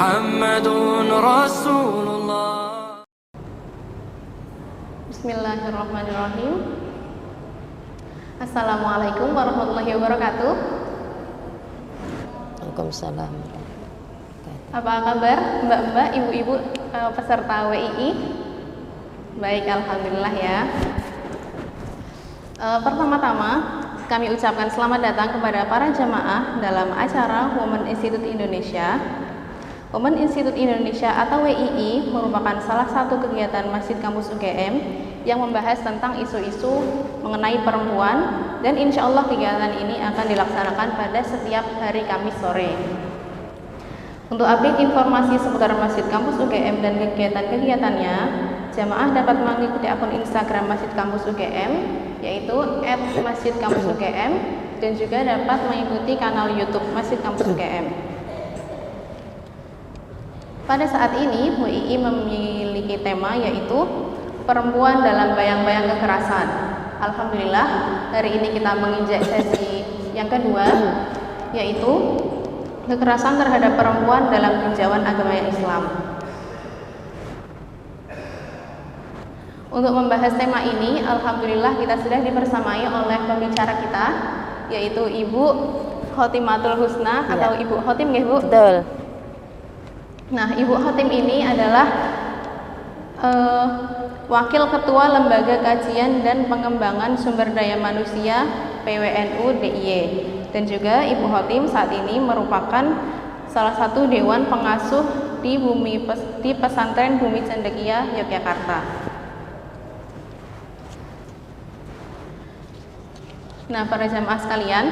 محمد رسول الله. Bismillahirrahmanirrahim. Assalamualaikum warahmatullahi wabarakatuh. Waalaikumsalam. Apa kabar mbak-mbak, ibu-ibu peserta WII? Baik, alhamdulillah ya. Pertama-tama kami ucapkan selamat datang kepada para jamaah dalam acara Women Institute Indonesia. Women Institute Indonesia atau WII merupakan salah satu kegiatan Masjid Kampus UGM yang membahas tentang isu-isu mengenai perempuan, dan insya Allah kegiatan ini akan dilaksanakan pada setiap hari Kamis sore. Untuk update informasi seputar Masjid Kampus UGM dan kegiatan-kegiatannya, jamaah dapat mengikuti akun Instagram Masjid Kampus UGM yaitu @masjidkampusugm, dan juga dapat mengikuti kanal YouTube Masjid Kampus UGM. Pada saat ini WII memiliki tema yaitu perempuan dalam bayang-bayang kekerasan. Alhamdulillah, hari ini kita menginjak sesi yang kedua yaitu kekerasan terhadap perempuan dalam tinjauan agama Islam. Untuk membahas tema ini, alhamdulillah kita sudah dibersamai oleh pembicara kita yaitu Ibu Khotimatul Husna atau Ibu Khotim nggih, Bu? Betul. Nah, Ibu Khotim ini adalah Wakil Ketua Lembaga Kajian dan Pengembangan Sumber Daya Manusia PWNU DIY, dan juga Ibu Khotim saat ini merupakan salah satu dewan pengasuh di Pesantren Bumi Cendekia Yogyakarta. Nah, para jamaah sekalian,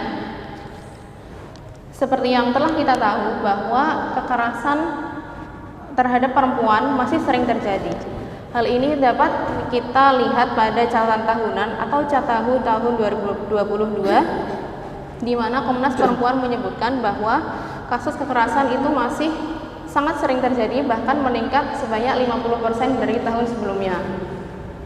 seperti yang telah kita tahu bahwa kekerasan terhadap perempuan masih sering terjadi. Hal ini dapat kita lihat pada catatan tahunan atau Catahu tahun 2022, di mana Komnas Perempuan menyebutkan bahwa kasus kekerasan itu masih sangat sering terjadi, bahkan meningkat sebanyak 50% dari tahun sebelumnya.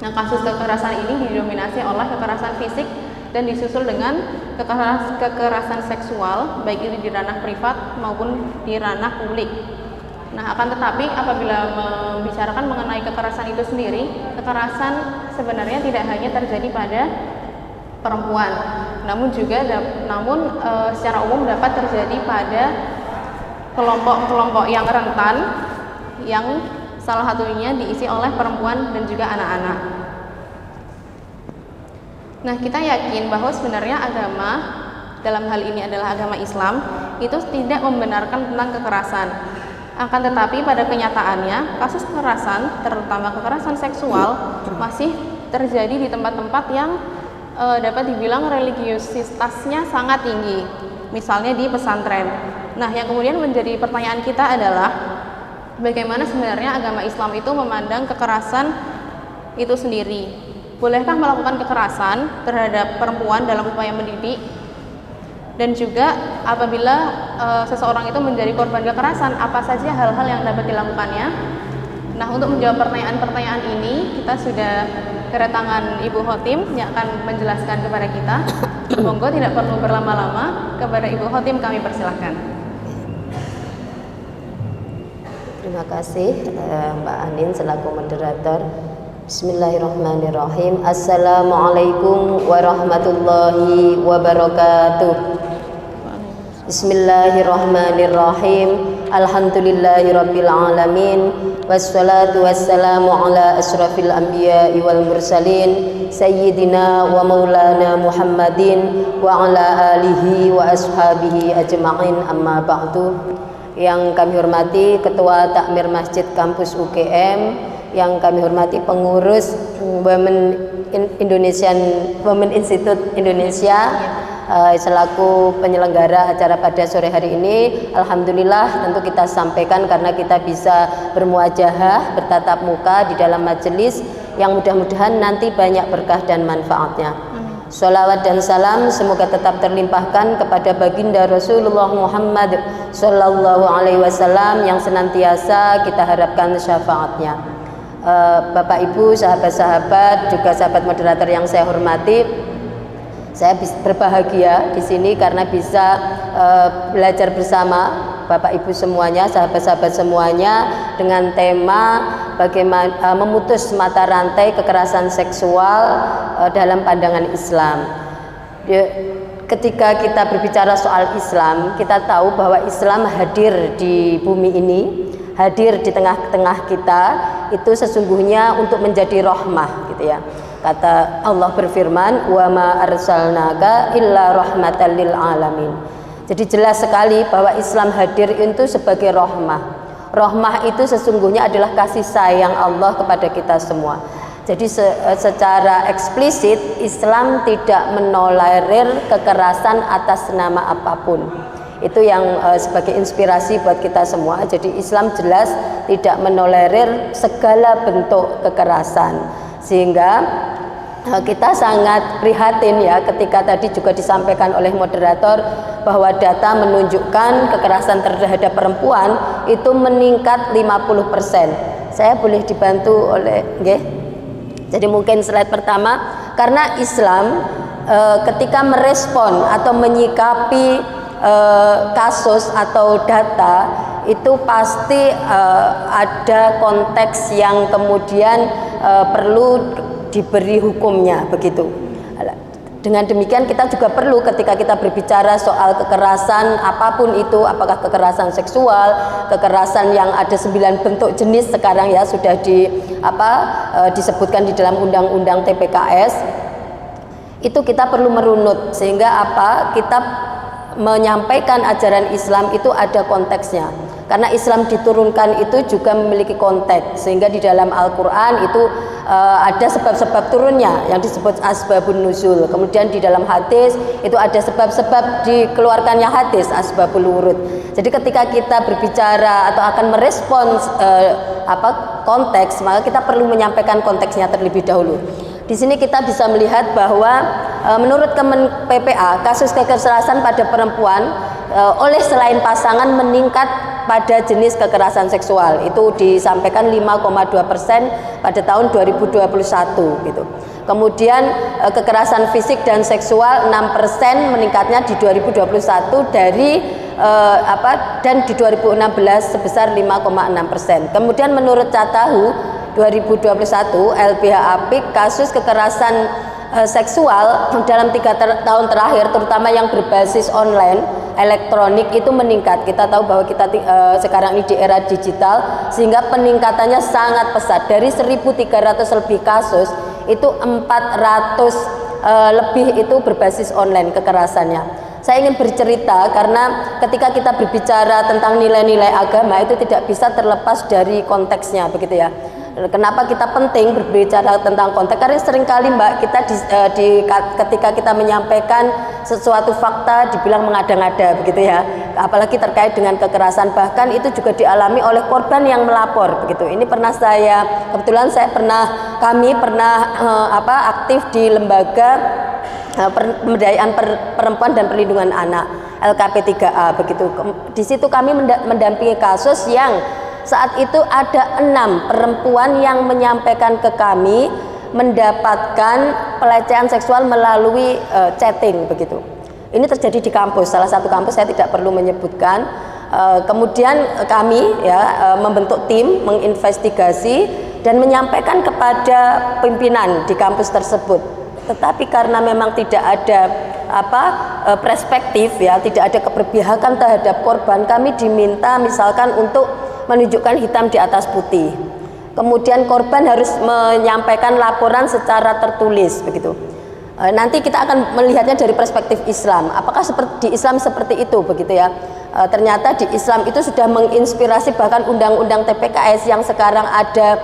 Nah, kasus kekerasan ini didominasi oleh kekerasan fisik dan disusul dengan kekerasan seksual, baik itu di ranah privat maupun di ranah publik. Nah, akan tetapi apabila membicarakan mengenai kekerasan itu sendiri, kekerasan sebenarnya tidak hanya terjadi pada perempuan, namun secara umum dapat terjadi pada kelompok-kelompok yang rentan, yang salah satunya diisi oleh perempuan dan juga anak-anak. Nah, kita yakin bahwa sebenarnya agama, dalam hal ini adalah agama Islam, itu tidak membenarkan tentang kekerasan. Akan tetapi pada kenyataannya, kasus kekerasan, terutama kekerasan seksual, masih terjadi di tempat-tempat yang dapat dibilang religiusitasnya sangat tinggi, misalnya di pesantren. Nah, yang kemudian menjadi pertanyaan kita adalah bagaimana sebenarnya agama Islam itu memandang kekerasan itu sendiri. Bolehkah melakukan kekerasan terhadap perempuan dalam upaya mendidik? Dan juga apabila seseorang itu menjadi korban kekerasan, apa saja hal-hal yang dapat dilakukannya? Nah, untuk menjawab pertanyaan-pertanyaan ini, kita sudah kedatangan Ibu Khotim yang akan menjelaskan kepada kita. Monggo tidak perlu berlama-lama, kepada Ibu Khotim kami persilahkan. Terima kasih Mbak Anin selaku moderator. Bismillahirrahmanirrahim. Assalamualaikum warahmatullahi wabarakatuh. Bismillahirrahmanirrahim. Alhamdulillahirabbil alamin. Wassalatu wassalamu ala asrafil anbiya'i wal mursalin sayyidina wa maulana Muhammadin wa ala alihi wa ashabihi ajma'in, amma ba'du. Yang kami hormati Ketua Takmir Masjid Kampus UGM, yang kami hormati pengurus Women Institute Indonesia, selaku penyelenggara acara pada sore hari ini. Alhamdulillah, tentu kita sampaikan karena kita bisa bermuajahah, bertatap muka di dalam majelis yang mudah-mudahan nanti banyak berkah dan manfaatnya. Sholawat dan salam semoga tetap terlimpahkan kepada baginda Rasulullah Muhammad Sallallahu Alaihi Wasallam yang senantiasa kita harapkan syafaatnya. Bapak Ibu, sahabat-sahabat, juga sahabat moderator yang saya hormati, saya berbahagia di sini karena bisa belajar bersama Bapak Ibu semuanya, sahabat-sahabat semuanya, dengan tema bagaimana memutus mata rantai kekerasan seksual dalam pandangan Islam. Ketika kita berbicara soal Islam, kita tahu bahwa Islam hadir di bumi ini, hadir di tengah-tengah kita, itu sesungguhnya untuk menjadi rahmah gitu ya. Kata Allah berfirman, "Wa ma arsalnaka illa rahmatan lil alamin." Jadi jelas sekali bahwa Islam hadir itu sebagai rahmah. Rahmah itu sesungguhnya adalah kasih sayang Allah kepada kita semua. Jadi secara eksplisit Islam tidak menolerir kekerasan atas nama apapun. Itu yang sebagai inspirasi buat kita semua. Jadi Islam jelas tidak menolerir segala bentuk kekerasan. Sehingga kita sangat prihatin ya ketika tadi juga disampaikan oleh moderator bahwa data menunjukkan kekerasan terhadap perempuan itu meningkat 50%. Saya boleh dibantu oleh Jadi mungkin slide pertama, karena Islam ketika merespon atau menyikapi kasus atau data itu pasti ada konteks yang kemudian perlu diberi hukumnya begitu. Dengan demikian kita juga perlu ketika kita berbicara soal kekerasan apapun itu, apakah kekerasan seksual, kekerasan yang ada 9 bentuk jenis sekarang ya sudah disebutkan di dalam undang-undang TPKS, itu kita perlu merunut sehingga kita menyampaikan ajaran Islam itu ada konteksnya. Karena Islam diturunkan itu juga memiliki konteks, sehingga di dalam Al-Quran itu ada sebab-sebab turunnya yang disebut asbabun nuzul. Kemudian di dalam hadis itu ada sebab-sebab dikeluarkannya hadis, asbabul wurud. Jadi ketika kita berbicara atau akan merespons konteks, maka kita perlu menyampaikan konteksnya terlebih dahulu. Di sini kita bisa melihat bahwa menurut Kemen PPA kasus kekerasan pada perempuan oleh selain pasangan meningkat pada jenis kekerasan seksual. Itu disampaikan 5,2% pada tahun 2021 gitu. Kemudian kekerasan fisik dan seksual 6% meningkatnya di 2021 dan di 2016 sebesar 5,6%. Kemudian menurut Catahu 2021 LBH Apik kasus kekerasan seksual dalam 3 tahun terakhir terutama yang berbasis online elektronik itu meningkat. Kita tahu bahwa kita sekarang ini di era digital sehingga peningkatannya sangat pesat. Dari 1.300 lebih kasus itu 400 lebih itu berbasis online kekerasannya. Saya ingin bercerita karena ketika kita berbicara tentang nilai-nilai agama itu tidak bisa terlepas dari konteksnya begitu ya. Kenapa kita penting berbicara tentang konteks? Karena seringkali kita ketika kita menyampaikan sesuatu fakta dibilang mengada-ngada begitu ya. Apalagi terkait dengan kekerasan, bahkan itu juga dialami oleh korban yang melapor begitu. Ini kebetulan kami pernah aktif di lembaga pemberdayaan perempuan dan perlindungan anak LKP3A begitu. Di situ kami mendampingi kasus yang saat itu ada 6 perempuan yang menyampaikan ke kami mendapatkan pelecehan seksual melalui chatting begitu. Ini terjadi di kampus, salah satu kampus, saya tidak perlu menyebutkan. Kemudian kami membentuk tim menginvestigasi dan menyampaikan kepada pimpinan di kampus tersebut. Tetapi karena memang tidak ada perspektif ya, tidak ada keberpihakan terhadap korban, kami diminta misalkan untuk menunjukkan hitam di atas putih. Kemudian korban harus menyampaikan laporan secara tertulis begitu. Nanti kita akan melihatnya dari perspektif Islam. Apakah di Islam seperti itu begitu ya? Ternyata di Islam itu sudah menginspirasi bahkan undang-undang TPKS yang sekarang ada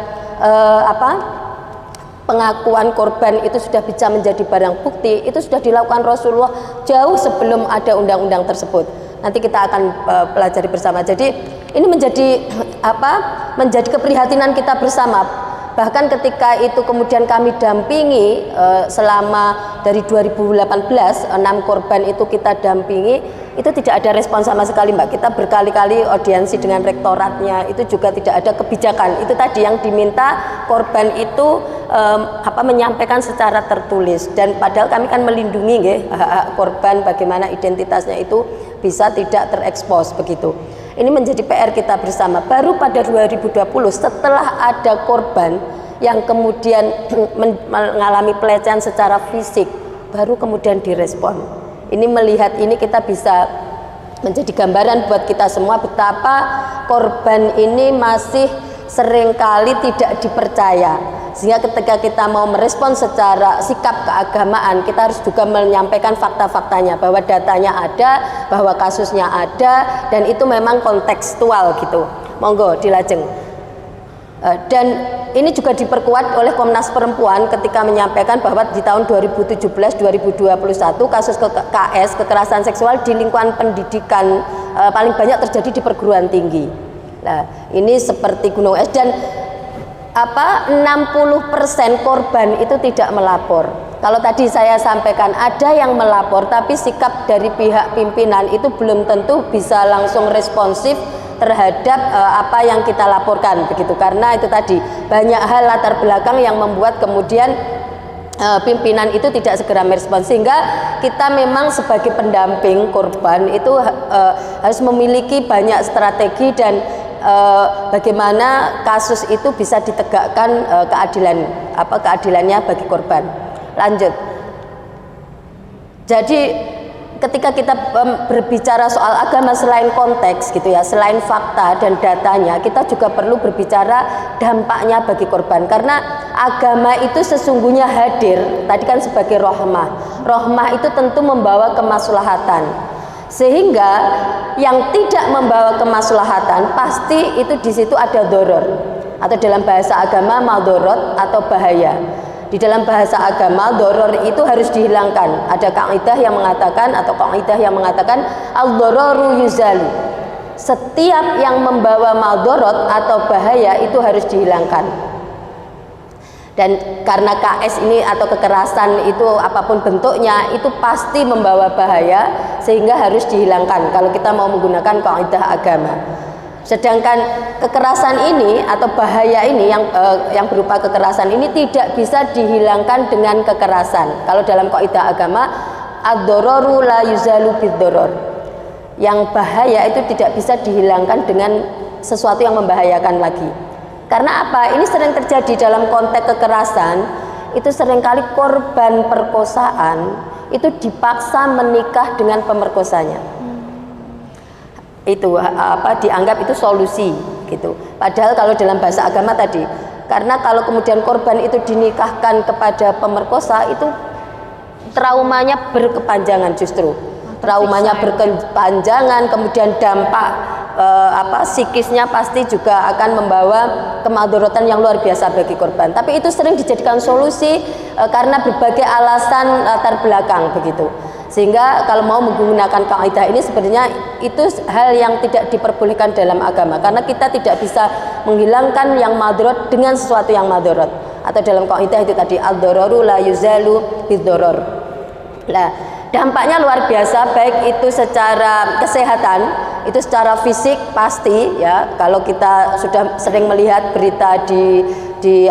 pengakuan korban itu sudah bisa menjadi barang bukti, itu sudah dilakukan Rasulullah jauh sebelum ada undang-undang tersebut. Nanti kita akan pelajari bersama. Jadi ini menjadi keprihatinan kita bersama. Bahkan ketika itu kemudian kami dampingi selama dari 2018 6 korban itu kita dampingi, itu tidak ada respon sama sekali Mbak. Kita berkali-kali audiensi dengan rektoratnya, itu juga tidak ada kebijakan. Itu tadi yang diminta korban itu menyampaikan secara tertulis, dan padahal kami kan melindungi hak korban bagaimana identitasnya itu bisa tidak terekspos begitu. Ini menjadi PR kita bersama. Baru pada 2020 setelah ada korban yang kemudian mengalami pelecehan secara fisik, baru kemudian direspon. Ini melihat ini kita bisa menjadi gambaran buat kita semua betapa korban ini masih seringkali tidak dipercaya. Sehingga ketika kita mau merespon secara sikap keagamaan, kita harus juga menyampaikan fakta-faktanya, bahwa datanya ada, bahwa kasusnya ada, dan itu memang kontekstual gitu. Monggo dilajeng. Dan ini juga diperkuat oleh Komnas Perempuan ketika menyampaikan bahwa di tahun 2017-2021 kasus KS, kekerasan seksual di lingkungan pendidikan paling banyak terjadi di perguruan tinggi. Nah, ini seperti gunung es, dan 60% korban itu tidak melapor. Kalau tadi saya sampaikan ada yang melapor, tapi sikap dari pihak pimpinan itu belum tentu bisa langsung responsif terhadap apa yang kita laporkan begitu, karena itu tadi banyak hal latar belakang yang membuat kemudian pimpinan itu tidak segera merespons, sehingga kita memang sebagai pendamping korban itu harus memiliki banyak strategi dan bagaimana kasus itu bisa ditegakkan keadilannya bagi korban. Lanjut. Jadi ketika kita berbicara soal agama, selain konteks gitu ya, selain fakta dan datanya, kita juga perlu berbicara dampaknya bagi korban, karena agama itu sesungguhnya hadir tadi kan sebagai rahmah. Rahmah itu tentu membawa kemaslahatan, sehingga yang tidak membawa kemaslahatan pasti itu di situ ada doror, atau dalam bahasa agama madorot atau bahaya. Di dalam bahasa agama doror itu harus dihilangkan. Ada kaidah yang mengatakan al-dororu yuzalu. Setiap yang membawa madorot atau bahaya itu harus dihilangkan. Dan karena KS ini atau kekerasan itu apapun bentuknya itu pasti membawa bahaya, sehingga harus dihilangkan kalau kita mau menggunakan kaidah agama. Sedangkan kekerasan ini atau bahaya ini yang berupa kekerasan ini tidak bisa dihilangkan dengan kekerasan. Kalau dalam kaidah agama, ad-dororu la yuzalu bid-doror. Yang bahaya itu tidak bisa dihilangkan dengan sesuatu yang membahayakan lagi. Karena apa? Ini sering terjadi dalam konteks kekerasan. Itu seringkali korban perkosaan itu dipaksa menikah dengan pemerkosanya. Itu dianggap itu solusi gitu. Padahal kalau dalam bahasa agama tadi, karena kalau kemudian korban itu dinikahkan kepada pemerkosa, itu traumanya berkepanjangan, justru traumanya berkepanjangan, kemudian dampak psikisnya pasti juga akan membawa kemadharatan yang luar biasa bagi korban. Tapi itu sering dijadikan solusi karena berbagai alasan latar belakang begitu. Sehingga kalau mau menggunakan kaidah ini sebenarnya itu hal yang tidak diperbolehkan dalam agama, karena kita tidak bisa menghilangkan yang madharat dengan sesuatu yang madharat. Atau dalam kaidah itu tadi ad-dororu la yuzalu bid-doror. Nah, dampaknya luar biasa, baik itu secara kesehatan, itu secara fisik pasti ya. Kalau kita sudah sering melihat berita di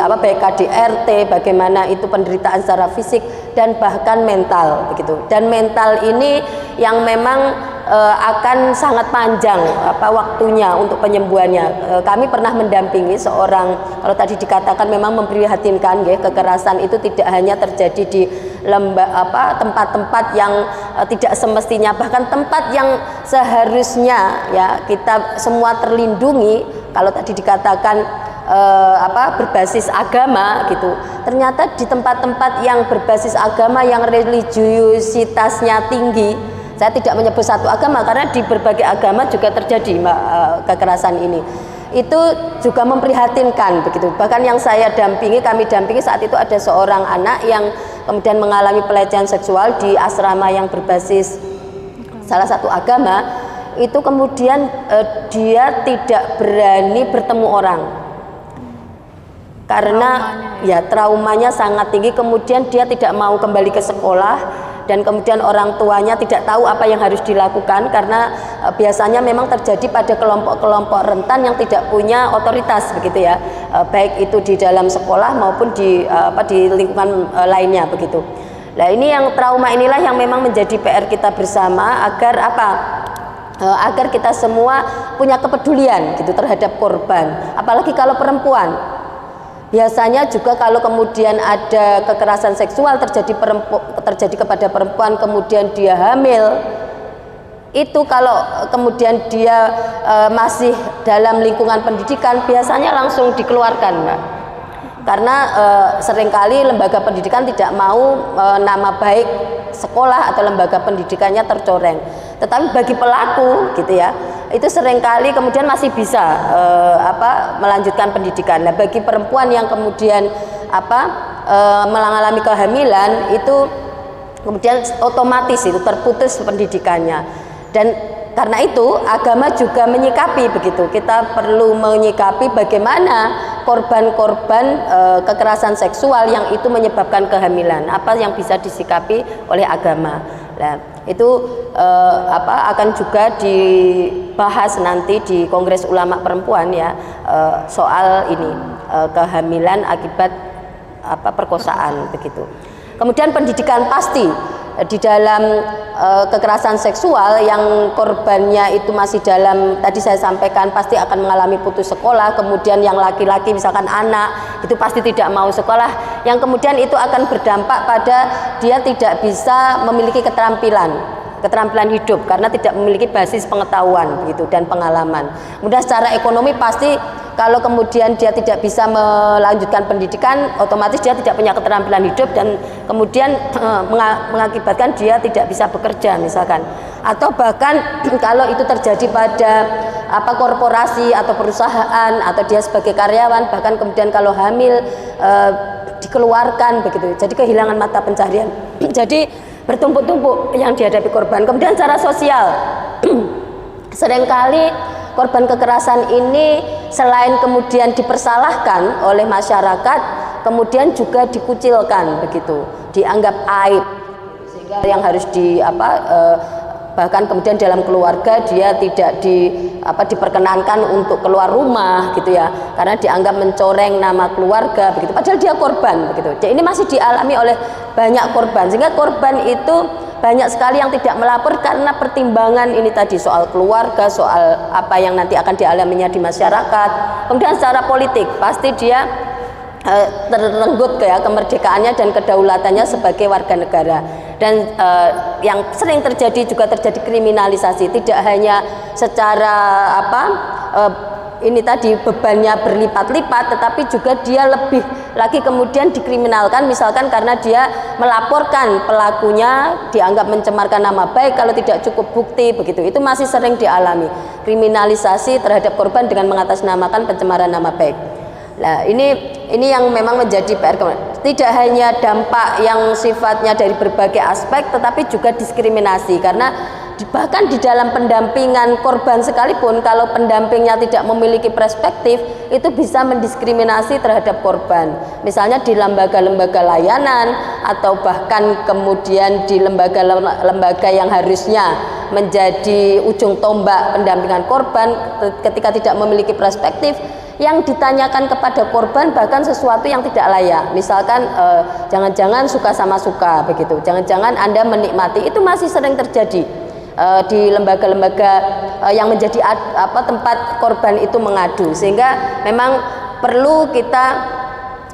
baik KDRT, bagaimana itu penderitaan secara fisik dan bahkan mental begitu. Dan mental ini yang memang akan sangat panjang waktunya untuk penyembuhannya. Kami pernah mendampingi seorang, kalau tadi dikatakan memang memprihatinkan ya, kekerasan itu tidak hanya terjadi di tempat-tempat yang tidak semestinya, bahkan tempat yang seharusnya ya kita semua terlindungi. Kalau tadi dikatakan berbasis agama gitu, ternyata di tempat-tempat yang berbasis agama yang religiusitasnya tinggi, saya tidak menyebut satu agama karena di berbagai agama juga terjadi kekerasan ini, itu juga memprihatinkan begitu. Bahkan yang kami dampingi saat itu ada seorang anak yang kemudian mengalami pelecehan seksual di asrama yang berbasis salah satu agama, itu kemudian dia tidak berani bertemu orang karena traumanya sangat tinggi. Kemudian dia tidak mau kembali ke sekolah, dan kemudian orang tuanya tidak tahu apa yang harus dilakukan, karena biasanya memang terjadi pada kelompok-kelompok rentan yang tidak punya otoritas begitu ya, baik itu di dalam sekolah maupun di lingkungan lainnya begitu. Nah, ini yang trauma inilah yang memang menjadi PR kita bersama, agar agar kita semua punya kepedulian gitu terhadap korban, apalagi kalau perempuan. Biasanya juga kalau kemudian ada kekerasan seksual terjadi kepada perempuan, kemudian dia hamil, itu kalau kemudian dia masih dalam lingkungan pendidikan, biasanya langsung dikeluarkan, Mbak. Karena seringkali lembaga pendidikan tidak mau nama baik sekolah atau lembaga pendidikannya tercoreng. Tetapi bagi pelaku gitu ya, itu seringkali kemudian masih bisa melanjutkan pendidikan. Nah, bagi perempuan yang kemudian mengalami kehamilan, itu kemudian otomatis itu terputus pendidikannya. Dan karena itu agama juga menyikapi begitu. Kita perlu menyikapi bagaimana korban-korban kekerasan seksual yang itu menyebabkan kehamilan, apa yang bisa disikapi oleh agama. Nah, itu akan juga dibahas nanti di Kongres Ulama Perempuan ya, soal ini kehamilan akibat perkosaan begitu. Kemudian pendidikan pasti di dalam kekerasan seksual yang korbannya itu masih dalam, tadi saya sampaikan, pasti akan mengalami putus sekolah. Kemudian yang laki-laki misalkan anak itu pasti tidak mau sekolah, yang kemudian itu akan berdampak pada dia tidak bisa memiliki keterampilan hidup karena tidak memiliki basis pengetahuan begitu dan pengalaman. Kemudian secara ekonomi pasti kalau kemudian dia tidak bisa melanjutkan pendidikan, otomatis dia tidak punya keterampilan hidup dan kemudian mengakibatkan dia tidak bisa bekerja misalkan. Atau bahkan kalau itu terjadi pada korporasi atau perusahaan atau dia sebagai karyawan, bahkan kemudian kalau hamil dikeluarkan begitu. Jadi kehilangan mata pencarian. Jadi bertumpuk-tumpuk yang dihadapi korban. Kemudian secara sosial seringkali korban kekerasan ini selain kemudian dipersalahkan oleh masyarakat, kemudian juga dikucilkan begitu, dianggap aib, sehingga yang harus bahkan kemudian dalam keluarga dia tidak diperkenankan untuk keluar rumah gitu ya, karena dianggap mencoreng nama keluarga begitu, padahal dia korban begitu. Jadi ini masih dialami oleh banyak korban, sehingga korban itu banyak sekali yang tidak melapor karena pertimbangan ini tadi, soal keluarga, soal apa yang nanti akan dialaminya di masyarakat. Kemudian secara politik pasti dia terenggut ya kemerdekaannya dan kedaulatannya sebagai warga negara. Dan yang sering terjadi juga terjadi kriminalisasi, tidak hanya secara ini tadi bebannya berlipat-lipat, tetapi juga dia lebih lagi kemudian dikriminalkan, misalkan karena dia melaporkan pelakunya dianggap mencemarkan nama baik kalau tidak cukup bukti begitu. Itu masih sering dialami, kriminalisasi terhadap korban dengan mengatasnamakan pencemaran nama baik. Nah, ini yang memang menjadi PR. Tidak hanya dampak yang sifatnya dari berbagai aspek, tetapi juga diskriminasi, karena bahkan di dalam pendampingan korban sekalipun, kalau pendampingnya tidak memiliki perspektif, itu bisa mendiskriminasi terhadap korban. Misalnya di lembaga-lembaga layanan, atau bahkan kemudian di lembaga-lembaga yang harusnya menjadi ujung tombak pendampingan korban, ketika tidak memiliki perspektif, yang ditanyakan kepada korban bahkan sesuatu yang tidak layak. Misalkan jangan-jangan suka sama suka begitu, jangan-jangan Anda menikmati, itu masih sering terjadi di lembaga-lembaga yang menjadi tempat korban itu mengadu. Sehingga memang perlu kita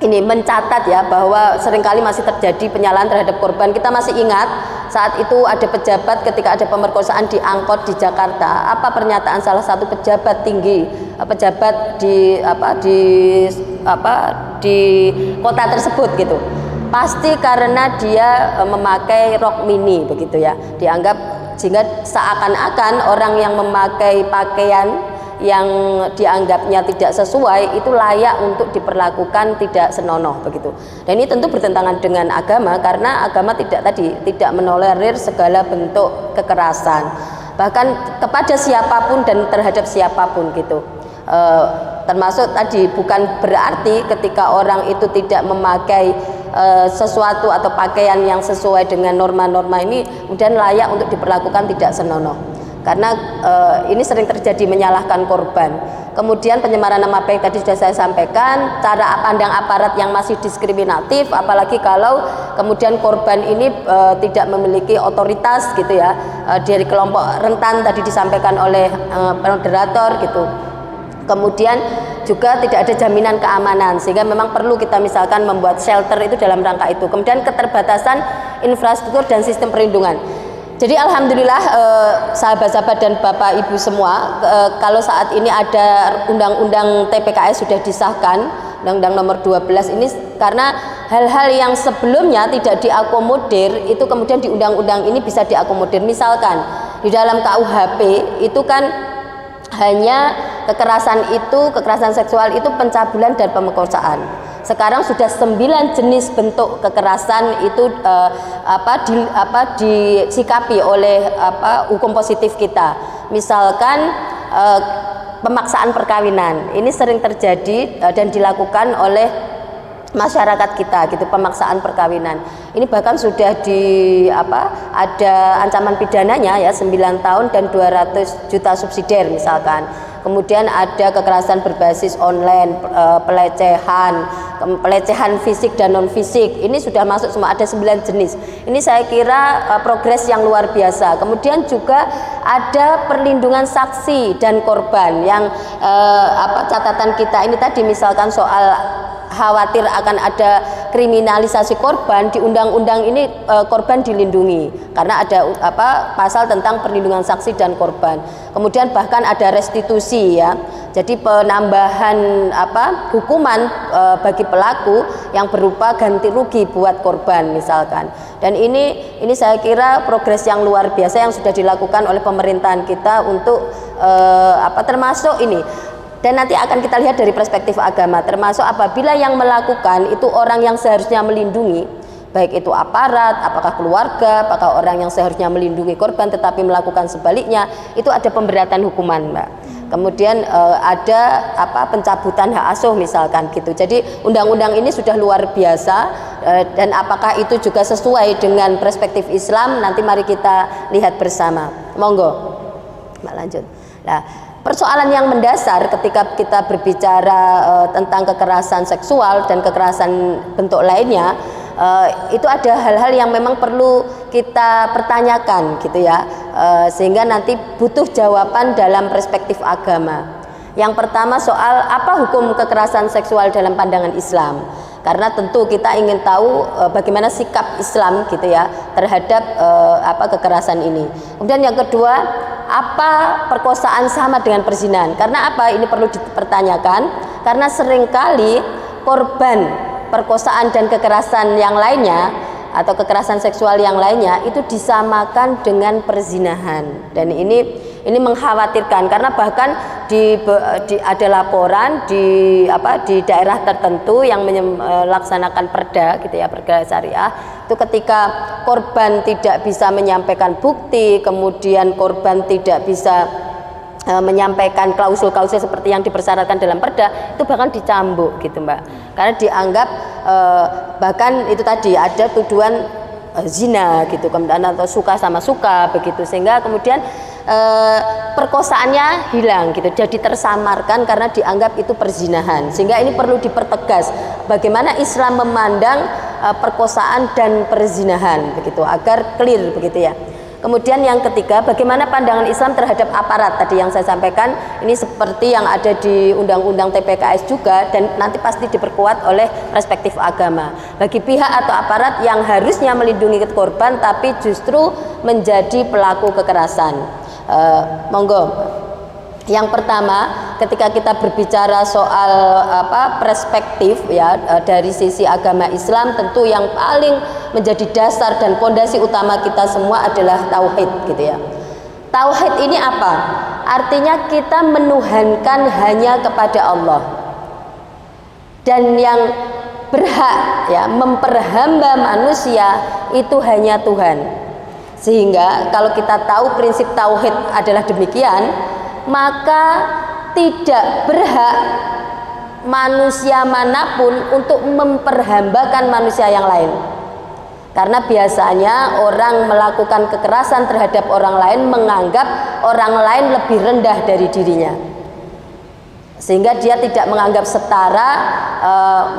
ini mencatat ya, bahwa seringkali masih terjadi penyalaan terhadap korban. Kita masih ingat saat itu ada pejabat ketika ada pemerkosaan di angkot di Jakarta. Apa pernyataan salah satu pejabat tinggi, pejabat di kota tersebut gitu. Pasti karena dia memakai rok mini begitu ya, dianggap, sehingga seakan-akan orang yang memakai pakaian yang dianggapnya tidak sesuai itu layak untuk diperlakukan tidak senonoh begitu. Dan ini tentu bertentangan dengan agama, karena agama tidak menolerir segala bentuk kekerasan, bahkan kepada siapapun dan terhadap siapapun gitu. Termasuk tadi, bukan berarti ketika orang itu tidak memakai sesuatu atau pakaian yang sesuai dengan norma-norma ini kemudian layak untuk diperlakukan tidak senonoh. karena ini sering terjadi menyalahkan korban. Kemudian penyemaran nama baik tadi sudah saya sampaikan, cara pandang aparat yang masih diskriminatif, apalagi kalau kemudian korban ini tidak memiliki otoritas gitu ya, dari kelompok rentan tadi disampaikan oleh moderator gitu. Kemudian juga tidak ada jaminan keamanan, sehingga memang perlu kita misalkan membuat shelter itu dalam rangka itu. Kemudian keterbatasan infrastruktur dan sistem perlindungan. Jadi alhamdulillah sahabat-sahabat dan Bapak Ibu semua, kalau saat ini ada undang-undang TPKS sudah disahkan, undang-undang nomor 12 ini, karena hal-hal yang sebelumnya tidak diakomodir itu kemudian di undang-undang ini bisa diakomodir. Misalkan di dalam KUHP itu kan hanya kekerasan seksual itu pencabulan dan pemerkosaan. Sekarang sudah 9 jenis bentuk kekerasan itu disikapi oleh hukum positif kita. Misalkan pemaksaan perkawinan. Ini sering terjadi dan dilakukan oleh masyarakat kita gitu, pemaksaan perkawinan. Ini bahkan sudah ada ancaman pidananya ya, 9 tahun dan 200 juta subsidiar misalkan. Kemudian ada kekerasan berbasis online, pelecehan fisik dan non fisik. Ini sudah masuk semua, ada 9 jenis. Ini saya kira progres yang luar biasa. Kemudian juga ada perlindungan saksi dan korban yang catatan kita ini tadi misalkan soal khawatir akan ada kriminalisasi korban, di undang-undang ini korban dilindungi karena ada pasal tentang perlindungan saksi dan korban. Kemudian bahkan ada restitusi ya. Jadi penambahan hukuman bagi pelaku yang berupa ganti rugi buat korban misalkan. Dan ini saya kira progres yang luar biasa yang sudah dilakukan oleh pemerintahan kita untuk termasuk ini. Dan nanti akan kita lihat dari perspektif agama, termasuk apabila yang melakukan itu orang yang seharusnya melindungi, baik itu aparat, apakah keluarga, apakah orang yang seharusnya melindungi korban tetapi melakukan sebaliknya, itu ada pemberatan hukuman, Mbak. Kemudian ada pencabutan hak asuh misalkan gitu. Jadi undang-undang ini sudah luar biasa, dan apakah itu juga sesuai dengan perspektif Islam, nanti mari kita lihat bersama. Monggo Mbak lanjut. Nah, persoalan yang mendasar ketika kita berbicara tentang kekerasan seksual dan kekerasan bentuk lainnya, itu ada hal-hal yang memang perlu kita pertanyakan gitu ya, sehingga nanti butuh jawaban dalam perspektif agama. Yang pertama soal apa hukum kekerasan seksual dalam pandangan Islam, karena tentu kita ingin tahu bagaimana sikap Islam gitu ya terhadap kekerasan ini. Kemudian yang kedua, apa perkosaan sama dengan perzinahan? Karena apa ini perlu dipertanyakan? Karena seringkali korban perkosaan dan kekerasan yang lainnya atau kekerasan seksual yang lainnya itu disamakan dengan perzinahan, dan ini mengkhawatirkan karena bahkan ada laporan di daerah tertentu yang melaksanakan perda gitu ya, perda syariah, itu ketika korban tidak bisa menyampaikan bukti, kemudian korban tidak bisa menyampaikan klausul-klausul seperti yang dipersyaratkan dalam perda, itu bahkan dicambuk gitu Mbak, karena dianggap bahkan itu tadi ada tuduhan zina gitu, kemudian atau suka sama suka begitu, sehingga kemudian perkosaannya hilang gitu, jadi tersamarkan karena dianggap itu perzinahan. Sehingga ini perlu dipertegas bagaimana Islam memandang perkosaan dan perzinahan begitu, agar clear begitu ya. Kemudian yang ketiga, bagaimana pandangan Islam terhadap aparat tadi yang saya sampaikan, ini seperti yang ada di Undang-Undang TPKS juga, dan nanti pasti diperkuat oleh perspektif agama. Bagi pihak atau aparat yang harusnya melindungi korban tapi justru menjadi pelaku kekerasan. Monggo. Yang pertama, ketika kita berbicara soal perspektif ya dari sisi agama Islam, tentu yang paling menjadi dasar dan fondasi utama kita semua adalah tauhid gitu ya. Tauhid ini apa? Artinya kita menuhankan hanya kepada Allah. Dan yang berhak ya memperhamba manusia itu hanya Tuhan. Sehingga kalau kita tahu prinsip tauhid adalah demikian, maka tidak berhak manusia manapun untuk memperhambakan manusia yang lain. Karena biasanya orang melakukan kekerasan terhadap orang lain menganggap orang lain lebih rendah dari dirinya, sehingga dia tidak menganggap setara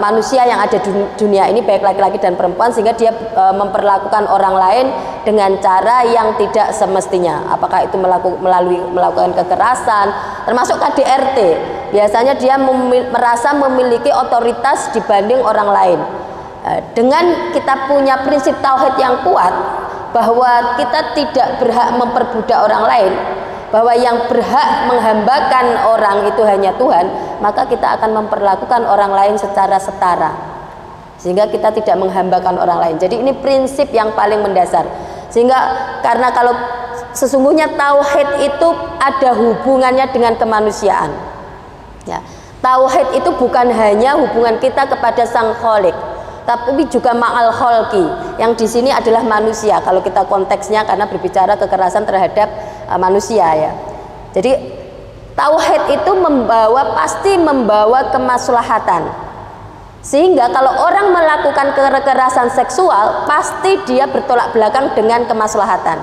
manusia yang ada di dunia ini, baik laki-laki dan perempuan, sehingga dia memperlakukan orang lain dengan cara yang tidak semestinya. Apakah itu melakukan kekerasan, termasuk KDRT. Biasanya dia merasa memiliki otoritas dibanding orang lain. Dengan kita punya prinsip tauhid yang kuat bahwa kita tidak berhak memperbudak orang lain, bahwa yang berhak menghambakan orang itu hanya Tuhan, maka kita akan memperlakukan orang lain secara setara, sehingga kita tidak menghambakan orang lain. Jadi ini prinsip yang paling mendasar. Sehingga karena kalau sesungguhnya tauhid itu ada hubungannya dengan kemanusiaan, ya, tauhid itu bukan hanya hubungan kita kepada Sang Khalik, tapi juga ma'al kholqi, yang di sini adalah manusia kalau kita konteksnya, karena berbicara kekerasan terhadap manusia, ya. Jadi tauhid itu pasti membawa kemaslahatan, sehingga kalau orang melakukan kekerasan seksual pasti dia bertolak belakang dengan kemaslahatan.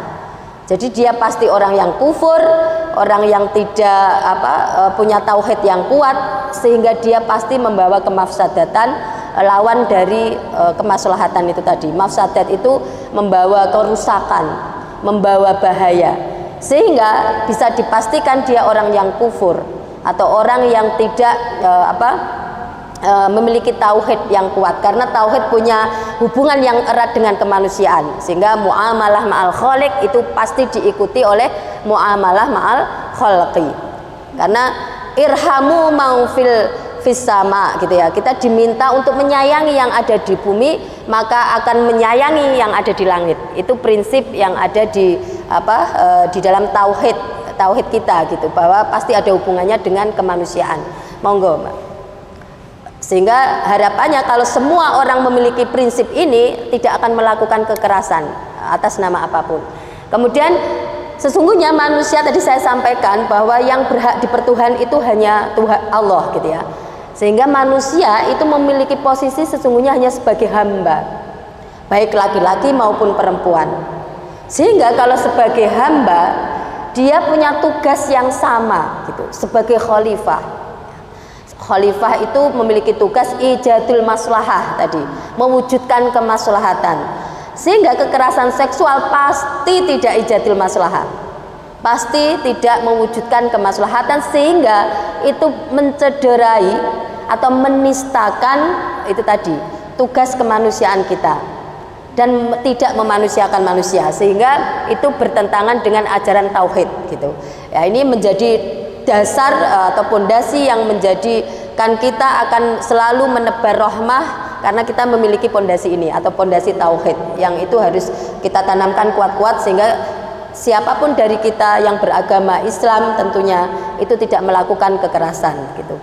Jadi dia pasti orang yang kufur, orang yang tidak punya tauhid yang kuat, sehingga dia pasti membawa kemafsadatan, lawan dari kemaslahatan itu tadi. Mafsadat itu membawa kerusakan, membawa bahaya, sehingga bisa dipastikan dia orang yang kufur atau orang yang tidak memiliki tauhid yang kuat, karena tauhid punya hubungan yang erat dengan kemanusiaan, sehingga muamalah ma'al khaliq itu pasti diikuti oleh muamalah ma'al khalqi. Karena irhamu mau fis sama, gitu ya, kita diminta untuk menyayangi yang ada di bumi, maka akan menyayangi yang ada di langit. Itu prinsip yang ada di dalam tauhid kita, gitu, bahwa pasti ada hubungannya dengan kemanusiaan. Monggo, Mbak. Sehingga harapannya kalau semua orang memiliki prinsip ini, tidak akan melakukan kekerasan atas nama apapun. Kemudian sesungguhnya manusia, tadi saya sampaikan bahwa yang berhak dipertuhan itu hanya Tuhan Allah, gitu ya. Sehingga manusia itu memiliki posisi sesungguhnya hanya sebagai hamba, baik laki-laki maupun perempuan. Sehingga kalau sebagai hamba, dia punya tugas yang sama, gitu, sebagai khalifah. Khalifah itu memiliki tugas ijadul maslahah tadi, mewujudkan kemaslahatan. Sehingga kekerasan seksual pasti tidak ijadul maslahah, pasti tidak mewujudkan kemaslahatan, sehingga itu mencederai atau menistakan itu tadi tugas kemanusiaan kita dan tidak memanusiakan manusia, sehingga itu bertentangan dengan ajaran tauhid, gitu. Ya, ini menjadi dasar atau pondasi yang menjadikan kita akan selalu menebar rahmah, karena kita memiliki pondasi ini atau pondasi tauhid yang itu harus kita tanamkan kuat-kuat, sehingga siapapun dari kita yang beragama Islam tentunya itu tidak melakukan kekerasan, gitu.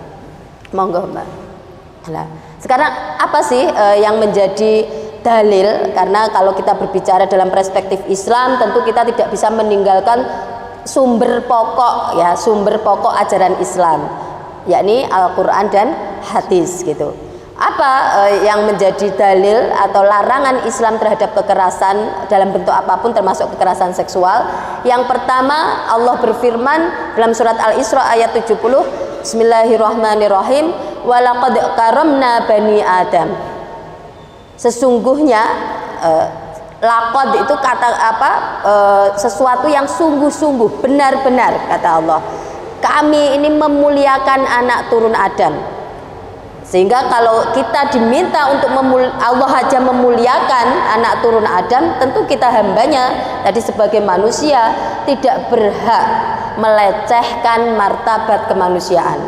Monggo, Mbak. Nah, sekarang apa sih yang menjadi dalil? Karena kalau kita berbicara dalam perspektif Islam, tentu kita tidak bisa meninggalkan sumber pokok, ya, sumber pokok ajaran Islam, yakni Al-Quran dan hadis, gitu. Apa yang menjadi dalil atau larangan Islam terhadap kekerasan dalam bentuk apapun, termasuk kekerasan seksual? Yang pertama, Allah berfirman dalam surat Al-Isra ayat 70, Bismillahirrahmanirrahim, walaqad karamna bani Adam. Sesungguhnya laqad itu kata sesuatu yang sungguh-sungguh, benar-benar, kata Allah, kami ini memuliakan anak turun Adam. Sehingga kalau kita diminta untuk Allah aja memuliakan anak turun Adam, tentu kita hambanya tadi sebagai manusia tidak berhak melecehkan martabat kemanusiaan,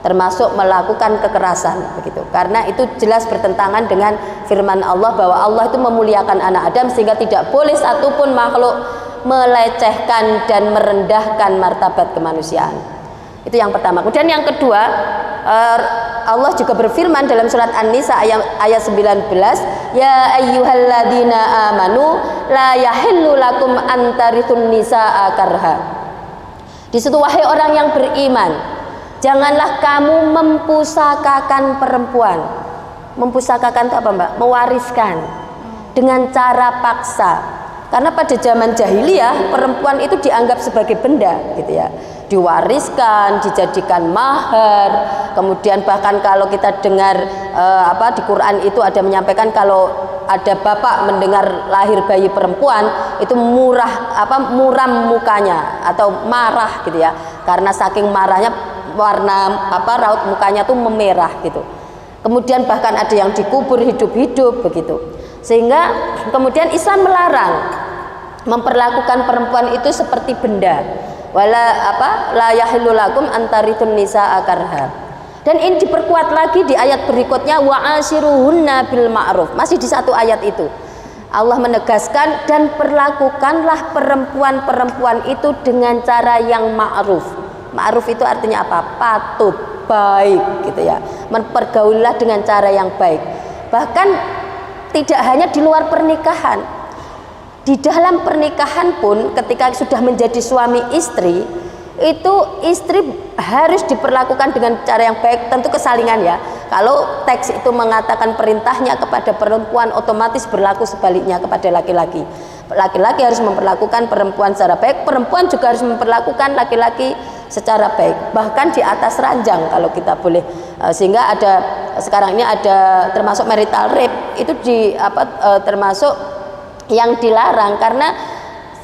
termasuk melakukan kekerasan, begitu. Karena itu jelas bertentangan dengan firman Allah bahwa Allah itu memuliakan anak Adam, sehingga tidak boleh satupun makhluk melecehkan dan merendahkan martabat kemanusiaan. Itu yang pertama. Kemudian yang kedua, Allah juga berfirman dalam surat An-Nisa ayat 19, ya ayyuhalladzina amanu la yahillu lakum an tarithun nisaa karha. Di situ, wahai orang yang beriman, janganlah kamu mempusakakan perempuan. Mempusakakan itu apa, Mbak? Mewariskan dengan cara paksa. Karena pada zaman jahiliyah perempuan itu dianggap sebagai benda gitu ya, diwariskan, dijadikan mahar. Kemudian bahkan kalau kita dengar di Quran itu ada menyampaikan kalau ada bapak mendengar lahir bayi perempuan itu muram mukanya atau marah gitu ya, karena saking marahnya warna raut mukanya tuh memerah gitu. Kemudian bahkan ada yang dikubur hidup-hidup begitu. Sehingga kemudian Islam melarang memperlakukan perempuan itu seperti benda. La yahillu lakum antarithun nisaa karha. Dan ini diperkuat lagi di ayat berikutnya, wa ashiruhunna bil ma'ruf. Masih di satu ayat itu Allah menegaskan, dan perlakukanlah perempuan-perempuan itu dengan cara yang ma'ruf. Ma'ruf itu artinya apa? Patut, baik gitu ya. Mempergaulilah dengan cara yang baik. Bahkan tidak hanya di luar pernikahan, di dalam pernikahan pun ketika sudah menjadi suami istri, itu istri harus diperlakukan dengan cara yang baik, tentu kesalingan ya. Kalau teks itu mengatakan perintahnya kepada perempuan, otomatis berlaku sebaliknya kepada laki-laki. Laki-laki harus memperlakukan perempuan secara baik, perempuan juga harus memperlakukan laki-laki secara baik, bahkan di atas ranjang kalau kita boleh. Sehingga ada sekarang ini ada termasuk marital rape itu termasuk yang dilarang, karena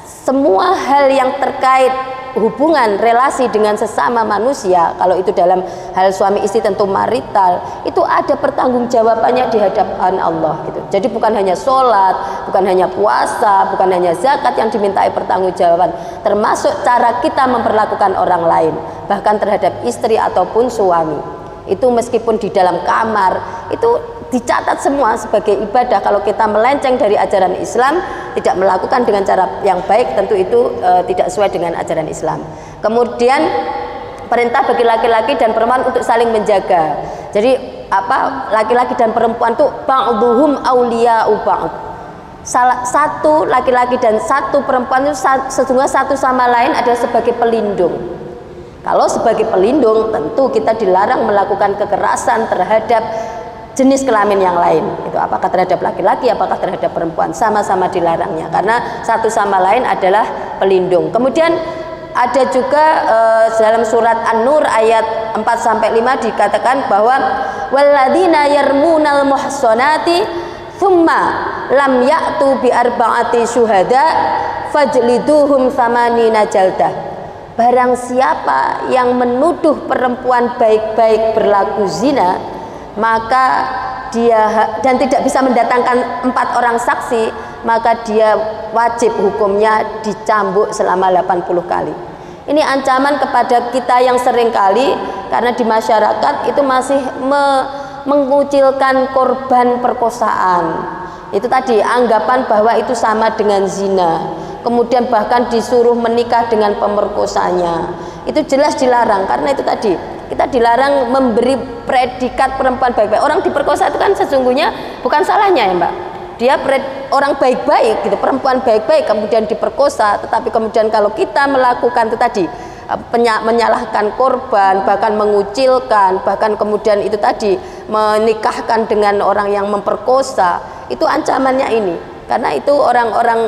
semua hal yang terkait hubungan relasi dengan sesama manusia, kalau itu dalam hal suami istri tentu marital, itu ada pertanggungjawabannya di hadapan Allah gitu. Jadi bukan hanya sholat, bukan hanya puasa, bukan hanya zakat yang dimintai pertanggungjawaban, termasuk cara kita memperlakukan orang lain, bahkan terhadap istri ataupun suami. Itu meskipun di dalam kamar itu dicatat semua sebagai ibadah. Kalau kita melenceng dari ajaran Islam, tidak melakukan dengan cara yang baik, tentu itu tidak sesuai dengan ajaran Islam. Kemudian perintah bagi laki-laki dan perempuan untuk saling menjaga. Jadi laki-laki dan perempuan itu ba'duhum awliya'u ba'd. Satu laki-laki dan satu perempuan itu sesungguhnya satu sama lain adalah sebagai pelindung. Kalau sebagai pelindung, tentu kita dilarang melakukan kekerasan terhadap jenis kelamin yang lain. Itu apakah terhadap laki-laki, apakah terhadap perempuan, sama-sama dilarangnya, karena satu sama lain adalah pelindung. Kemudian ada juga dalam surat An-Nur ayat 4-5 dikatakan bahwa walladzina yarmunal muhsanati thumma lam ya'tu bi arba'ati syuhada fajliduhum samanina jaldah. Barang siapa yang menuduh perempuan baik-baik berlaku zina, maka dia dan tidak bisa mendatangkan 4 orang saksi, maka dia wajib hukumnya dicambuk selama 80 kali. Ini ancaman kepada kita yang seringkali karena di masyarakat itu masih mengucilkan korban perkosaan. Itu tadi anggapan bahwa itu sama dengan zina. Kemudian bahkan disuruh menikah dengan pemerkosanya. Itu jelas dilarang, karena itu tadi kita dilarang memberi predikat perempuan baik-baik. Orang diperkosa itu kan sesungguhnya bukan salahnya ya Mbak. Dia orang baik-baik gitu, perempuan baik-baik kemudian diperkosa. Tetapi kemudian kalau kita melakukan itu tadi menyalahkan korban, bahkan mengucilkan, bahkan kemudian itu tadi menikahkan dengan orang yang memperkosa, itu ancamannya ini. Karena itu orang-orang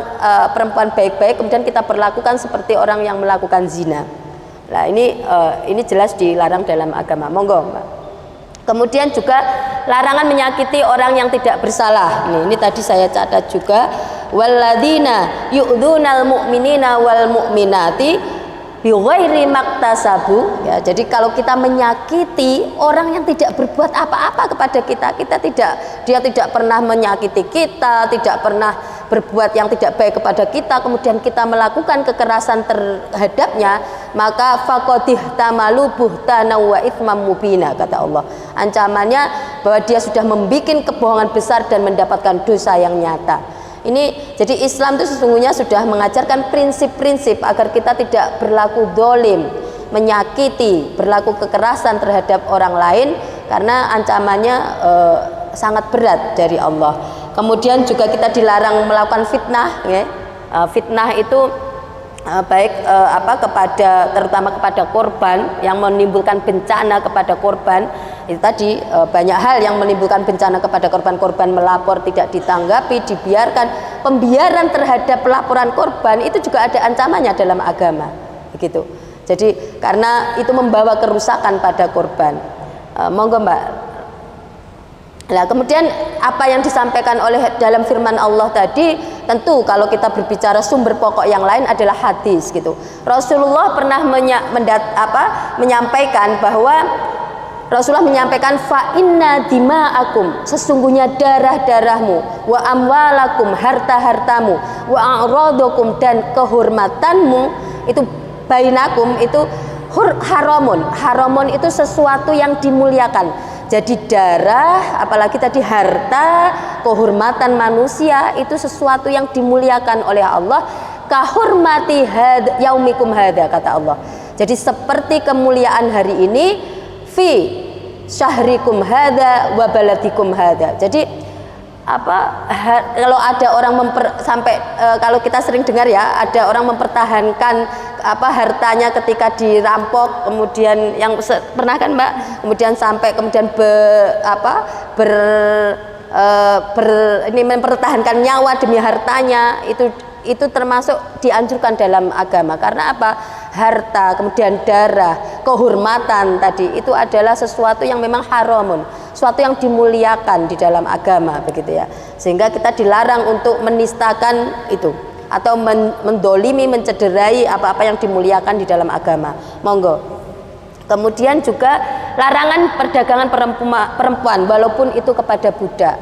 perempuan baik-baik kemudian kita perlakukan seperti orang yang melakukan zina. Nah ini jelas dilarang dalam agama. Monggo Mbak. Kemudian juga larangan menyakiti orang yang tidak bersalah. Ini tadi saya catat juga, walladzina yu'dzunal mu'minina wal mu'minati bighairi maktasabu. Ya, jadi kalau kita menyakiti orang yang tidak berbuat apa-apa kepada kita, dia tidak pernah menyakiti kita, tidak pernah berbuat yang tidak baik kepada kita, kemudian kita melakukan kekerasan terhadapnya, maka faqadih tamalu buhtana wa itsmam mubina, kata Allah. Ancamannya bahwa dia sudah membuat kebohongan besar dan mendapatkan dosa yang nyata. Ini jadi Islam itu sesungguhnya sudah mengajarkan prinsip-prinsip agar kita tidak berlaku dolim, menyakiti, berlaku kekerasan terhadap orang lain, karena ancamannya sangat berat dari Allah. Kemudian juga kita dilarang melakukan fitnah, ya. Fitnah itu baik terutama kepada korban, yang menimbulkan bencana kepada korban. itu tadi banyak hal yang menimbulkan bencana kepada korban-korban, melapor tidak ditanggapi, dibiarkan. Pembiaran terhadap pelaporan korban itu juga ada ancamannya dalam agama, begitu. Jadi karena itu membawa kerusakan pada korban. Monggo Mbak. Nah, kemudian apa yang disampaikan oleh dalam firman Allah tadi, tentu kalau kita berbicara sumber pokok yang lain adalah hadis gitu. Rasulullah pernah menyampaikan bahwa Rasulullah menyampaikan fa inna dima'akum, sesungguhnya darah-darahmu, wa amwalakum, harta-hartamu, wa a'radakum, dan kehormatanmu itu bainakum itu haramun. Haramun itu sesuatu yang dimuliakan. Jadi darah, apalagi tadi harta, kehormatan manusia itu sesuatu yang dimuliakan oleh Allah. Kahurmati yaumikum hadza, kata Allah. Jadi seperti kemuliaan hari ini fi syahrikum hadza wa baladikum hadza. Jadi kalau ada orang kalau kita sering dengar ya, ada orang mempertahankan hartanya ketika dirampok, kemudian yang pernah kan Mbak, kemudian sampai kemudian mempertahankan nyawa demi hartanya, itu termasuk dianjurkan dalam agama. Karena apa? Harta, kemudian darah, kehormatan tadi itu adalah sesuatu yang memang haramun, sesuatu yang dimuliakan di dalam agama, begitu ya. Sehingga kita dilarang untuk menistakan itu atau mendolimi, mencederai apa-apa yang dimuliakan di dalam agama. Monggo. Kemudian juga larangan perdagangan perempuan walaupun itu kepada budak.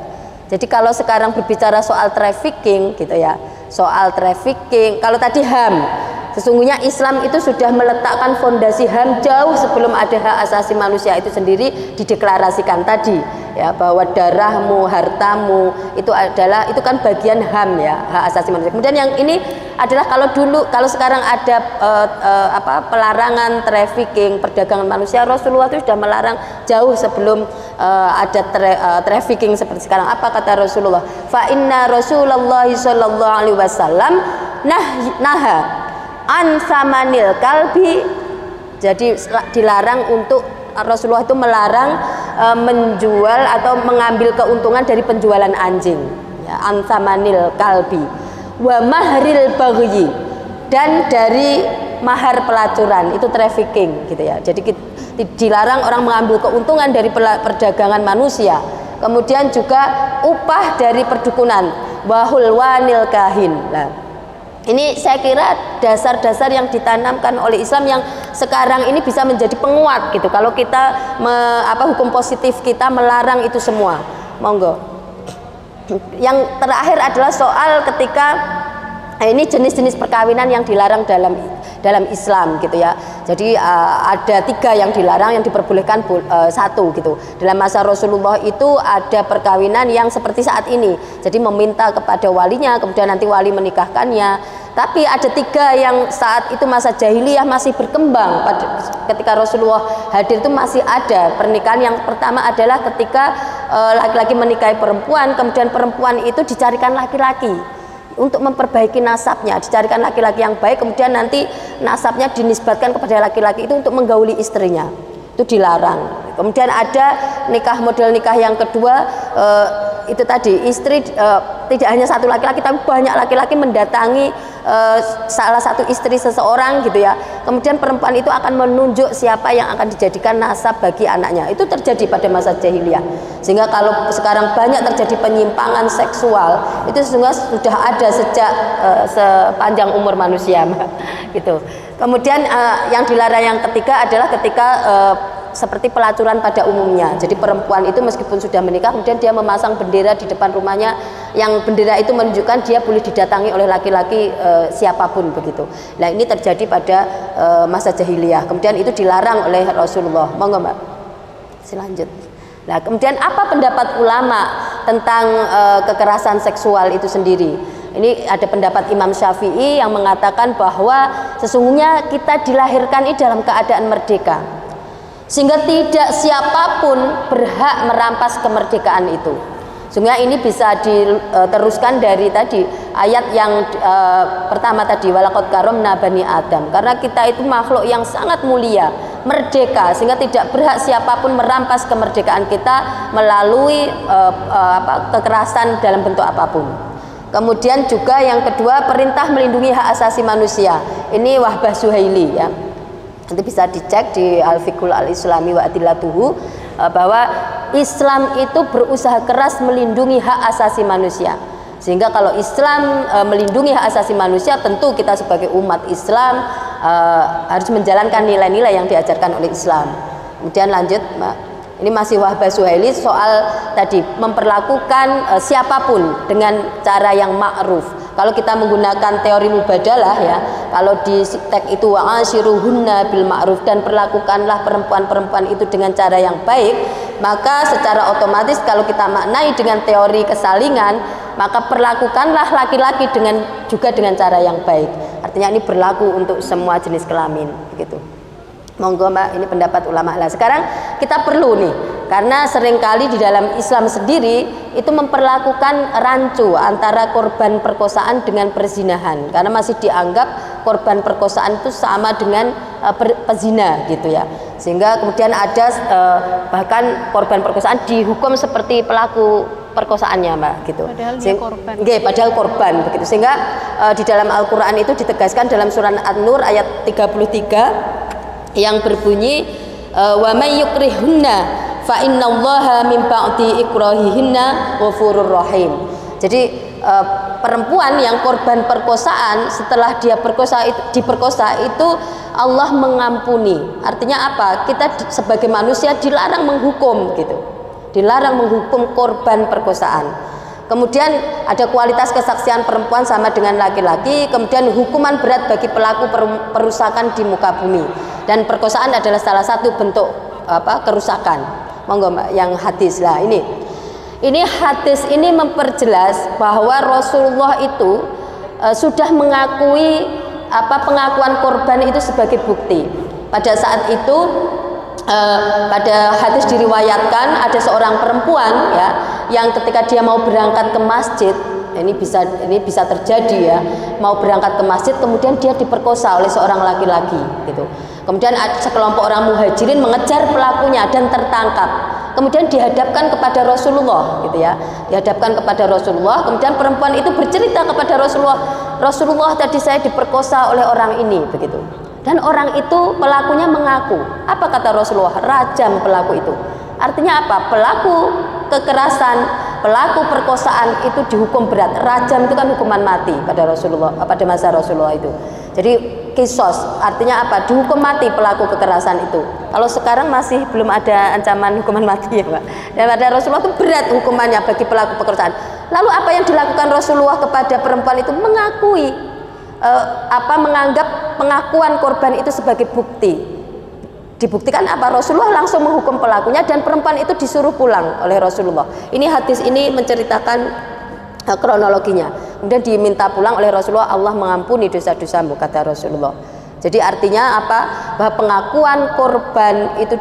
Jadi kalau sekarang berbicara soal trafficking gitu ya, soal trafficking, kalau tadi HAM, sesungguhnya Islam itu sudah meletakkan fondasi HAM jauh sebelum ada hak asasi manusia itu sendiri dideklarasikan tadi ya, bahwa darahmu, hartamu itu kan bagian HAM ya, hak asasi manusia. Kemudian yang ini adalah kalau sekarang ada pelarangan trafficking, perdagangan manusia, Rasulullah itu sudah melarang jauh sebelum ada trafficking seperti sekarang. Apa kata Rasulullah? Fa inna Rasulullah sallallahu alaihi wasallam naha an samanil kalbi. Jadi dilarang untuk Rasulullah itu melarang menjual atau mengambil keuntungan dari penjualan anjing ya, an samanil kalbi wa mahril bagyi, dan dari mahar pelacuran, itu trafficking gitu ya. Jadi dilarang orang mengambil keuntungan dari perdagangan manusia. Kemudian juga upah dari perdukunan, wahul wanil kahin. Nah, ini saya kira dasar-dasar yang ditanamkan oleh Islam yang sekarang ini bisa menjadi penguat gitu. Kalau kita hukum positif kita melarang itu semua. Monggo. Yang terakhir adalah soal ketika ini jenis-jenis perkawinan yang dilarang dalam Islam gitu ya. Jadi ada 3 yang dilarang, yang diperbolehkan 1 gitu. Dalam masa Rasulullah itu ada perkawinan yang seperti saat ini. Jadi meminta kepada walinya, kemudian nanti wali menikahkannya. Tapi ada 3 yang saat itu masa jahiliyah masih berkembang. Ketika Rasulullah hadir itu masih ada pernikahan. Yang pertama adalah ketika laki-laki menikahi perempuan, kemudian perempuan itu dicarikan laki-laki untuk memperbaiki nasabnya, dicarikan laki-laki yang baik, kemudian nanti nasabnya dinisbatkan kepada laki-laki itu untuk menggauli istrinya. Itu dilarang. Kemudian ada model nikah yang kedua, itu tadi istri tidak hanya satu laki-laki tapi banyak laki-laki mendatangi salah satu istri seseorang gitu ya. Kemudian perempuan itu akan menunjuk siapa yang akan dijadikan nasab bagi anaknya. Itu terjadi pada masa jahiliyah. Sehingga kalau sekarang banyak terjadi penyimpangan seksual, itu sudah ada sejak sepanjang umur manusia gitu. Kemudian yang dilarang yang ketiga adalah ketika seperti pelacuran pada umumnya. Jadi perempuan itu meskipun sudah menikah, kemudian dia memasang bendera di depan rumahnya, yang bendera itu menunjukkan dia boleh didatangi oleh laki-laki siapapun begitu. Nah, ini terjadi pada masa jahiliyah. Kemudian itu dilarang oleh Rasulullah. Monggo Mbak, silanjut. Nah, kemudian apa pendapat ulama tentang kekerasan seksual itu sendiri? Ini ada pendapat Imam Syafi'i yang mengatakan bahwa sesungguhnya kita dilahirkan ini dalam keadaan merdeka, sehingga tidak siapapun berhak merampas kemerdekaan itu. Sehingga ini bisa diteruskan dari tadi ayat yang pertama tadi, walaqad karomna bani Adam, karena kita itu makhluk yang sangat mulia, merdeka, sehingga tidak berhak siapapun merampas kemerdekaan kita melalui kekerasan dalam bentuk apapun. Kemudian juga yang kedua, perintah melindungi hak asasi manusia. Ini Wahbah Suhaili ya. Nanti bisa dicek di Al-Fiqhul Al-Islami wa Adillatuhu, bahwa Islam itu berusaha keras melindungi hak asasi manusia. Sehingga kalau Islam melindungi hak asasi manusia, tentu kita sebagai umat Islam harus menjalankan nilai-nilai yang diajarkan oleh Islam. Kemudian lanjut, Mbak. Ini masih Wahbah Suhaili soal tadi memperlakukan siapapun dengan cara yang ma'ruf. Kalau kita menggunakan teori mubadalah ya, kalau di teks itu wa'ashiruhunna bil ma'ruf, dan perlakukanlah perempuan-perempuan itu dengan cara yang baik, maka secara otomatis kalau kita maknai dengan teori kesalingan, maka perlakukanlah laki-laki juga dengan cara yang baik. Artinya ini berlaku untuk semua jenis kelamin begitu. Monggo Mbak, ini pendapat ulama. Lah sekarang kita perlu nih, karena seringkali di dalam Islam sendiri itu memperlakukan rancu antara korban perkosaan dengan perzinahan, karena masih dianggap korban perkosaan itu sama dengan pezina gitu ya. Sehingga kemudian ada bahkan korban perkosaan dihukum seperti pelaku perkosaannya Mbak gitu. Padahal dia korban. Padahal korban begitu. Sehingga di dalam Al-Qur'an itu ditegaskan dalam surah An-Nur ayat 33 yang berbunyi wa may yukrihunna fa innallaha min ba'di ikrahihinna ghafurur rahim. Jadi perempuan yang korban perkosaan setelah dia diperkosa itu Allah mengampuni. Artinya apa? Kita sebagai manusia dilarang menghukum gitu. Dilarang menghukum korban perkosaan. Kemudian ada kualitas kesaksian perempuan sama dengan laki-laki. Kemudian hukuman berat bagi pelaku perusakan di muka bumi. Dan perkosaan adalah salah satu bentuk kerusakan. Monggo Mbak, yang hadis lah ini. Ini hadis ini memperjelas bahwa Rasulullah itu sudah mengakui pengakuan korban itu sebagai bukti. Pada saat itu pada hadis diriwayatkan ada seorang perempuan ya, yang ketika dia mau berangkat ke masjid, ini bisa terjadi ya, mau berangkat ke masjid kemudian dia diperkosa oleh seorang laki-laki gitu. Kemudian sekelompok orang muhajirin mengejar pelakunya dan tertangkap. Kemudian dihadapkan kepada Rasulullah gitu ya. Dihadapkan kepada Rasulullah, kemudian perempuan itu bercerita kepada Rasulullah, "Rasulullah, tadi saya diperkosa oleh orang ini," begitu. Dan orang itu pelakunya mengaku. Apa kata Rasulullah? Rajam pelaku itu. Artinya apa? Pelaku kekerasan, pelaku perkosaan itu dihukum berat. Rajam itu kan hukuman mati pada masa Rasulullah itu. Jadi kisos, artinya apa? Dihukum mati pelaku kekerasan itu. Kalau sekarang masih belum ada ancaman hukuman mati ya Pak. Dan pada Rasulullah itu berat hukumannya bagi pelaku perkosaan. Lalu apa yang dilakukan Rasulullah kepada perempuan itu? Mengakui, menganggap pengakuan korban itu sebagai bukti. Dibuktikan apa? Rasulullah langsung menghukum pelakunya dan perempuan itu disuruh pulang oleh Rasulullah. Ini hadis ini menceritakan kronologinya. Kemudian diminta pulang oleh Rasulullah, Allah mengampuni dosa-dosamu, kata Rasulullah. Jadi artinya apa? Bahwa pengakuan korban itu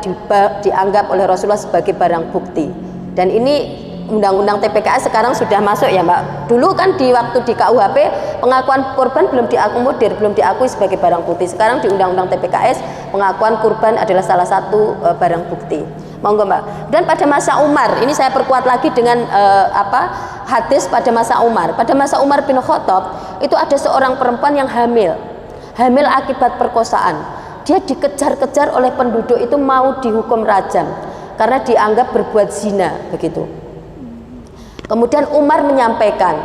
dianggap oleh Rasulullah sebagai barang bukti. Dan ini Undang-Undang TPKS sekarang sudah masuk ya Mbak. Dulu kan di waktu di KUHP pengakuan korban belum diakomodir, belum diakui sebagai barang bukti. Sekarang di Undang-Undang TPKS pengakuan korban adalah salah satu barang bukti. Monggo Mbak. Dan pada masa Umar, ini saya perkuat lagi dengan hadis pada masa Umar. Pada masa Umar bin Khattab itu ada seorang perempuan yang hamil akibat perkosaan. Dia dikejar-kejar oleh penduduk itu mau dihukum rajam karena dianggap berbuat zina begitu. Kemudian Umar menyampaikan,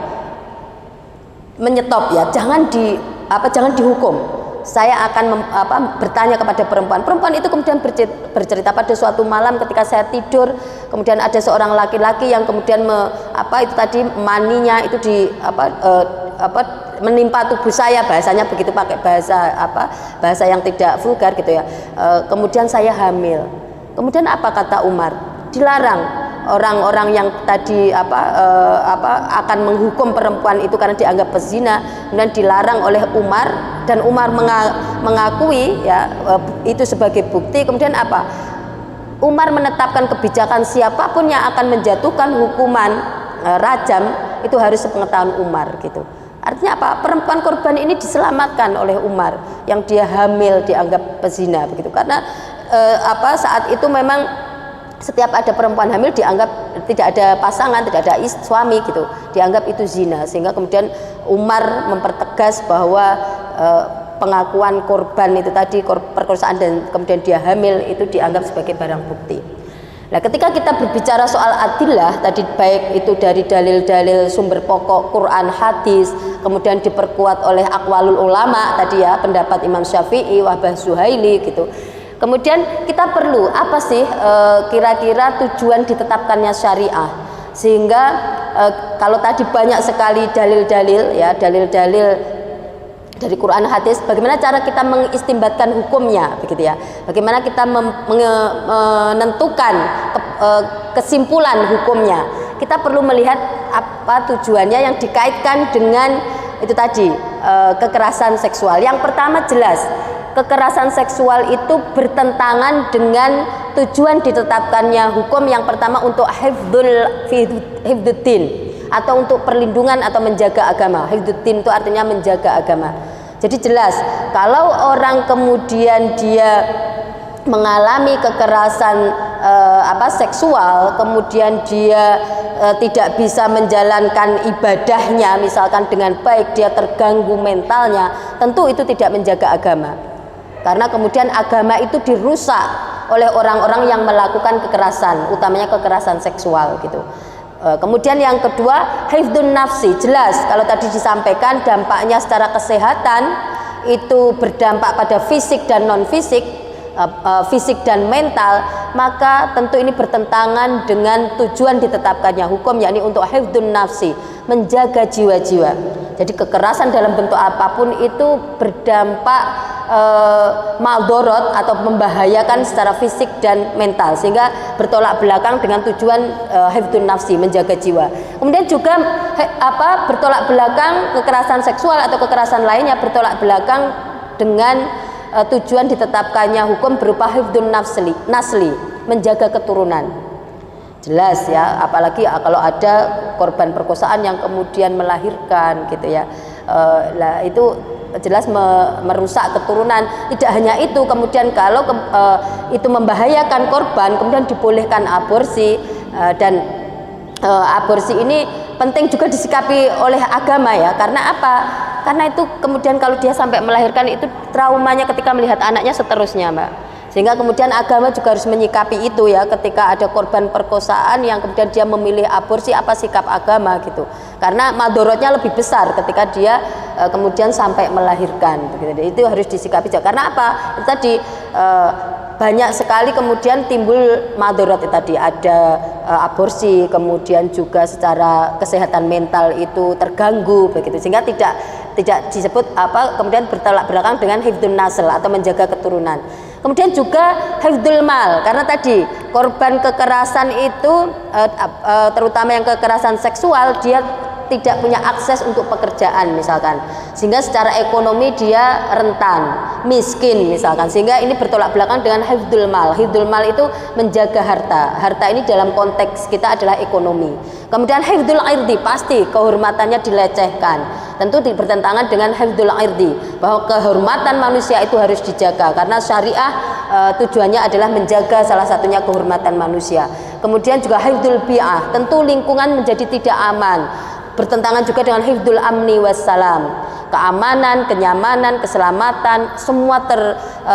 menyetop ya, jangan dihukum. Saya akan bertanya kepada perempuan. Perempuan itu kemudian bercerita pada suatu malam ketika saya tidur, kemudian ada seorang laki-laki yang kemudian maninya itu menimpa tubuh saya, bahasanya begitu, pakai bahasa yang tidak vulgar gitu ya. Kemudian saya hamil. Kemudian apa kata Umar? Dilarang orang-orang yang tadi akan menghukum perempuan itu karena dianggap pezina, kemudian dilarang oleh Umar, dan Umar mengakui ya itu sebagai bukti. Kemudian apa? Umar menetapkan kebijakan siapapun yang akan menjatuhkan hukuman rajam itu harus sepengetahuan Umar gitu. Artinya apa? Perempuan korban ini diselamatkan oleh Umar yang dia hamil dianggap pezina begitu, karena saat itu memang setiap ada perempuan hamil dianggap tidak ada pasangan, tidak ada suami gitu, dianggap itu zina, sehingga kemudian Umar mempertegas bahwa pengakuan korban itu tadi perkosaan dan kemudian dia hamil itu dianggap sebagai barang bukti. Nah, ketika kita berbicara soal adillah tadi, baik itu dari dalil-dalil sumber pokok Quran, hadis, kemudian diperkuat oleh aqwalul ulama tadi ya, pendapat Imam Syafi'i, Wahbah Zuhaili gitu. Kemudian kita perlu apa sih kira-kira tujuan ditetapkannya syariah, sehingga kalau tadi banyak sekali dalil-dalil ya, dalil-dalil dari Quran hadis, bagaimana cara kita mengistimbatkan hukumnya begitu ya, bagaimana kita menentukan kesimpulan hukumnya. Kita perlu melihat apa tujuannya yang dikaitkan dengan itu tadi, kekerasan seksual. Yang pertama jelas kekerasan seksual itu bertentangan dengan tujuan ditetapkannya hukum. Yang pertama untuk hifdzuddin atau untuk perlindungan atau menjaga agama. Hifdzuddin itu artinya menjaga agama. Jadi jelas kalau orang kemudian dia mengalami kekerasan seksual, kemudian dia tidak bisa menjalankan ibadahnya misalkan dengan baik, dia terganggu mentalnya, tentu itu tidak menjaga agama. Karena kemudian agama itu dirusak oleh orang-orang yang melakukan kekerasan, utamanya kekerasan seksual gitu. Kemudian yang kedua, hifdzun nafsi. Jelas kalau tadi disampaikan dampaknya secara kesehatan itu berdampak pada fisik dan non fisik, fisik dan mental, maka tentu ini bertentangan dengan tujuan ditetapkannya hukum, yakni untuk hifdzun nafsi, menjaga jiwa-jiwa. Jadi kekerasan dalam bentuk apapun itu berdampak maldorot atau membahayakan secara fisik dan mental, sehingga bertolak belakang dengan tujuan hifdzun nafsi, menjaga jiwa. Kemudian juga bertolak belakang kekerasan seksual atau kekerasan lainnya bertolak belakang dengan tujuan ditetapkannya hukum berupa hifdzun nasli, menjaga keturunan. Jelas ya, apalagi kalau ada korban perkosaan yang kemudian melahirkan gitu ya, itu jelas merusak keturunan. Tidak hanya itu, kemudian kalau itu membahayakan korban, kemudian dibolehkan aborsi, dan aborsi ini penting juga disikapi oleh agama ya. Karena apa? Karena itu kemudian kalau dia sampai melahirkan, itu traumanya ketika melihat anaknya seterusnya, Mbak. Sehingga kemudian agama juga harus menyikapi itu ya, ketika ada korban perkosaan yang kemudian dia memilih aborsi, apa sikap agama gitu. Karena madorotnya lebih besar ketika dia kemudian sampai melahirkan begitu. Itu harus disikapi juga. Karena apa? Itu tadi banyak sekali kemudian timbul madorot itu tadi, ada aborsi, kemudian juga secara kesehatan mental itu terganggu begitu, sehingga tidak disebut kemudian bertolak belakang dengan hifdzun nasl atau menjaga keturunan. Kemudian juga hifdzul mal, karena tadi korban kekerasan itu terutama yang kekerasan seksual, dia tidak punya akses untuk pekerjaan misalkan, sehingga secara ekonomi dia rentan, miskin misalkan, sehingga ini bertolak belakang dengan hifdzul mal. Hifdzul mal itu menjaga harta. Harta ini dalam konteks kita adalah ekonomi. Kemudian hifdzul irdi, pasti kehormatannya dilecehkan, tentu bertentangan dengan hifdzul irdi, bahwa kehormatan manusia itu harus dijaga, karena syariah tujuannya adalah menjaga salah satunya kehormatan manusia. Kemudian juga hifdzul bi'ah, tentu lingkungan menjadi tidak aman, bertentangan juga dengan hifdzul amni wassalam, keamanan, kenyamanan, keselamatan semua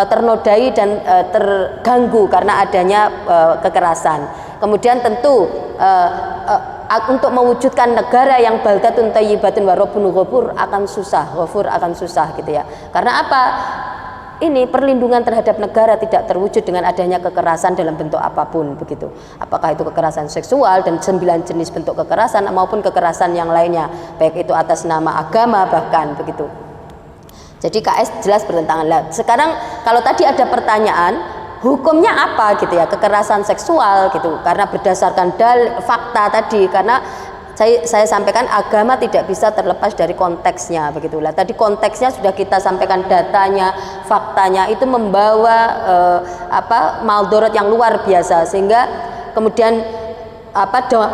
ternodai dan terganggu karena adanya kekerasan. Kemudian tentu untuk mewujudkan negara yang baldatun thayyibatun wa rabbun ghafur akan susah gitu ya. Karena apa? Ini perlindungan terhadap negara tidak terwujud dengan adanya kekerasan dalam bentuk apapun begitu. Apakah itu kekerasan seksual dan 9 jenis bentuk kekerasan maupun kekerasan yang lainnya, baik itu atas nama agama bahkan begitu. Jadi KS jelas bertentangan. Lah, sekarang kalau tadi ada pertanyaan, hukumnya apa gitu ya, kekerasan seksual gitu, karena berdasarkan fakta tadi, karena saya sampaikan agama tidak bisa terlepas dari konteksnya begitulah. Tadi konteksnya sudah kita sampaikan, datanya, faktanya itu membawa maldorot yang luar biasa, sehingga kemudian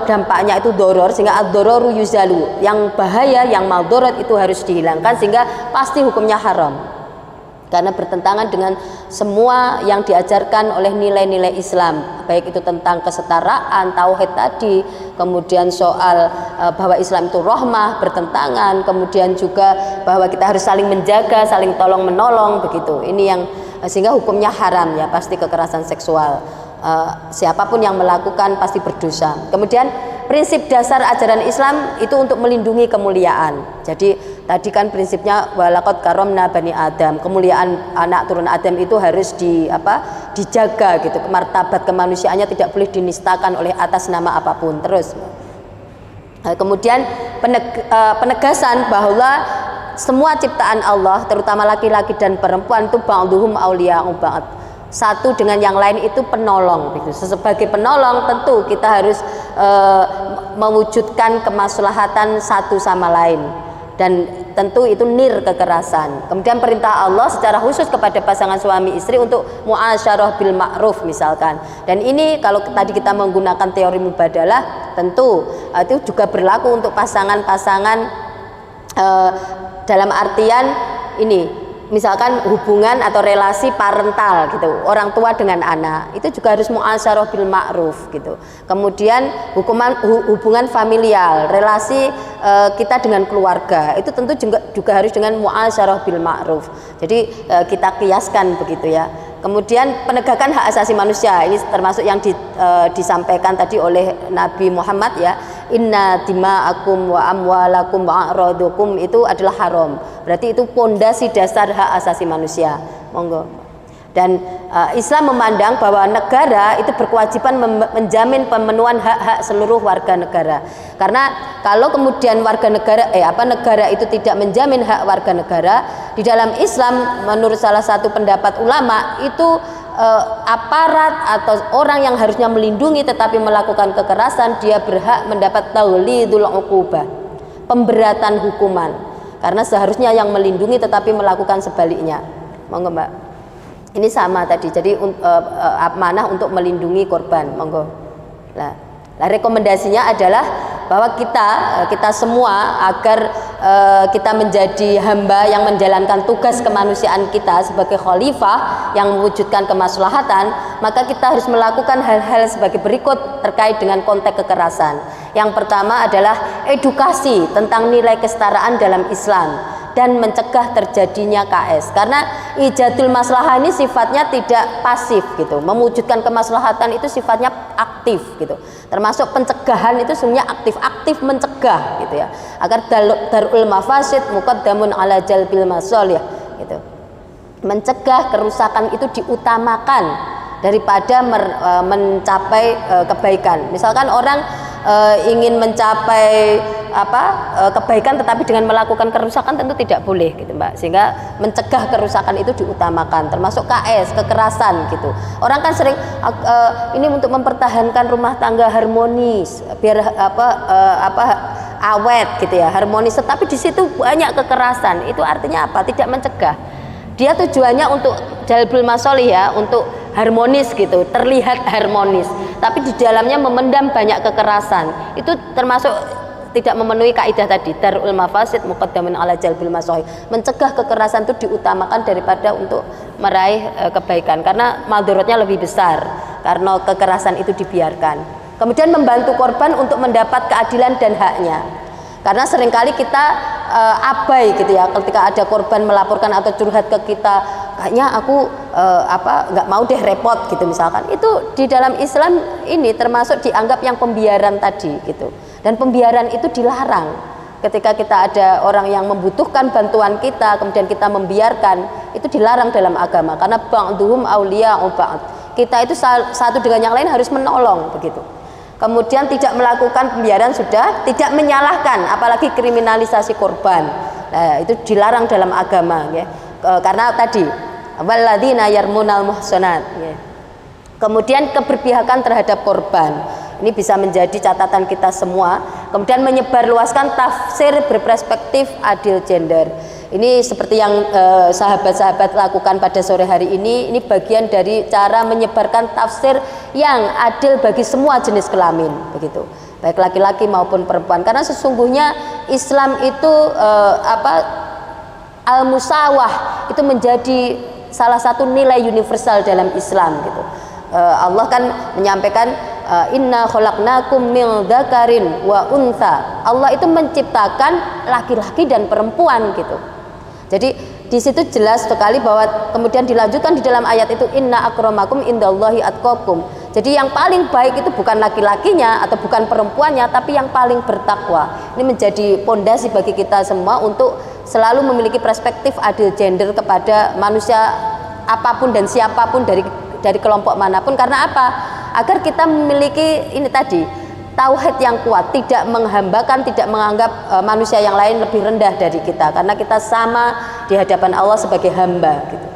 dampaknya itu doror, sehingga ad-dororu yuzalu, yang bahaya, yang maldorot itu harus dihilangkan, sehingga pasti hukumnya haram. karena bertentangan dengan semua yang diajarkan oleh nilai-nilai Islam, baik itu tentang kesetaraan, tauhid tadi, kemudian soal bahwa Islam itu rahmah, bertentangan, kemudian juga bahwa kita harus saling menjaga, saling tolong menolong, begitu. Ini yang sehingga hukumnya haram ya, pasti kekerasan seksual. Siapapun yang melakukan pasti berdosa. Kemudian prinsip dasar ajaran Islam itu untuk melindungi kemuliaan. Jadi tadi kan prinsipnya walaqad karomna bani Adam, kemuliaan anak turun Adam itu harus dijaga gitu. Martabat kemanusiaannya tidak boleh dinistakan oleh atas nama apapun. Terus kemudian penegasan bahwa semua ciptaan Allah, terutama laki-laki dan perempuan, itu ba'duhum awliya'u ba'd, satu dengan yang lain itu penolong. Sebagai penolong tentu kita harus mewujudkan kemaslahatan satu sama lain, dan tentu itu nir kekerasan. Kemudian perintah Allah secara khusus kepada pasangan suami istri untuk muasyarah bil ma'ruf misalkan. Dan ini kalau tadi kita menggunakan teori mubadalah, tentu itu juga berlaku untuk pasangan-pasangan dalam artian ini, misalkan hubungan atau relasi parental gitu, orang tua dengan anak, itu juga harus muasyarah bil ma'ruf gitu. Kemudian hubungan familial, relasi kita dengan keluarga, itu tentu juga harus dengan muasyarah bil ma'ruf. Jadi kita kiaskan begitu ya. Kemudian penegakan hak asasi manusia, ini termasuk yang disampaikan tadi oleh Nabi Muhammad ya, inna dima'akum wa amwalakum wa a'radukum, itu adalah haram. Berarti itu pondasi dasar hak asasi manusia. Monggo. Dan Islam memandang bahwa negara itu berkewajiban menjamin pemenuhan hak-hak seluruh warga negara. Karena kalau kemudian negara itu tidak menjamin hak warga negara, di dalam Islam menurut salah satu pendapat ulama itu aparat atau orang yang harusnya melindungi tetapi melakukan kekerasan, dia berhak mendapat taulidul uqubah, pemberatan hukuman, karena seharusnya yang melindungi tetapi melakukan sebaliknya. Monggo Mbak. Ini sama tadi, jadi amanah untuk melindungi korban. Monggo. Nah, rekomendasinya adalah bahwa kita semua agar kita menjadi hamba yang menjalankan tugas kemanusiaan kita sebagai khalifah yang mewujudkan kemaslahatan, maka kita harus melakukan hal-hal sebagai berikut terkait dengan konteks kekerasan. Yang pertama adalah edukasi tentang nilai kesetaraan dalam Islam dan mencegah terjadinya KS, karena ijadul maslahah ini sifatnya tidak pasif gitu, mewujudkan kemaslahatan itu sifatnya aktif gitu, termasuk pencegahan itu sebenarnya aktif mencegah gitu ya, agar darul mafasid muqaddamun ala jalbil masalih gitu. Mencegah kerusakan itu diutamakan daripada mencapai kebaikan. Misalkan orang ingin mencapai kebaikan tetapi dengan melakukan kerusakan, tentu tidak boleh gitu Mbak. Sehingga mencegah kerusakan itu diutamakan, termasuk KS, kekerasan gitu. Orang kan sering ini untuk mempertahankan rumah tangga harmonis, biar awet gitu ya, harmonis, tetapi di situ banyak kekerasan. Itu artinya apa? Tidak mencegah. Dia tujuannya untuk jalbul masolih ya, untuk harmonis gitu, terlihat harmonis, tapi di dalamnya memendam banyak kekerasan. Itu termasuk tidak memenuhi kaidah tadi, darul mafasid muqaddamun ala jalbil masolih. Mencegah kekerasan itu diutamakan daripada untuk meraih kebaikan, karena madorotnya lebih besar karena kekerasan itu dibiarkan. Kemudian membantu korban untuk mendapat keadilan dan haknya. Karena seringkali kita abai gitu ya, ketika ada korban melaporkan atau curhat ke kita, kayaknya aku nggak mau deh repot gitu misalkan. Itu di dalam Islam ini termasuk dianggap yang pembiaran tadi gitu. Dan pembiaran itu dilarang. Ketika kita ada orang yang membutuhkan bantuan kita, kemudian kita membiarkan, itu dilarang dalam agama. Karena ba'duhum awliya'u ba'd. Kita itu satu dengan yang lain harus menolong begitu. Kemudian tidak melakukan pembiaran sudah, tidak menyalahkan, apalagi kriminalisasi korban. Nah, itu dilarang dalam agama ya. Karena tadi walladzina yarmunal muhsanat ya. Kemudian keberpihakan terhadap korban. Ini bisa menjadi catatan kita semua. Kemudian menyebarluaskan tafsir berperspektif adil gender. Ini seperti yang sahabat-sahabat lakukan pada sore hari ini bagian dari cara menyebarkan tafsir yang adil bagi semua jenis kelamin begitu, baik laki-laki maupun perempuan. Karena sesungguhnya Islam itu al-musawah itu menjadi salah satu nilai universal dalam Islam gitu. Allah kan menyampaikan inna khalaqnakum min dzakarin wa untha. Allah itu menciptakan laki-laki dan perempuan gitu. Jadi di situ jelas sekali bahwa kemudian dilanjutkan di dalam ayat itu inna akramakum indallahi atqakum. Jadi yang paling baik itu bukan laki-lakinya atau bukan perempuannya, tapi yang paling bertakwa. Ini menjadi pondasi bagi kita semua untuk selalu memiliki perspektif adil gender kepada manusia apapun dan siapapun dari kelompok manapun. Karena apa? Agar kita memiliki ini tadi tauhid yang kuat, tidak menghambakan, tidak menganggap manusia yang lain lebih rendah dari kita, karena kita sama di hadapan Allah sebagai hamba gitu.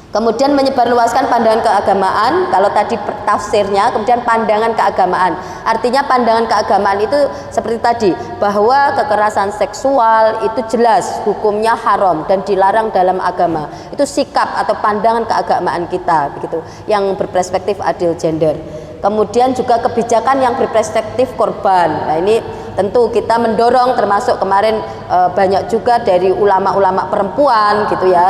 Kemudian menyebarluaskan pandangan keagamaan. Kalau tadi tafsirnya, kemudian pandangan keagamaan. Artinya pandangan keagamaan itu seperti tadi, bahwa kekerasan seksual itu jelas hukumnya haram dan dilarang dalam agama. Itu sikap atau pandangan keagamaan kita begitu, yang berperspektif adil gender. Kemudian juga kebijakan yang berperspektif korban. Nah, ini tentu kita mendorong, termasuk kemarin banyak juga dari ulama-ulama perempuan gitu ya,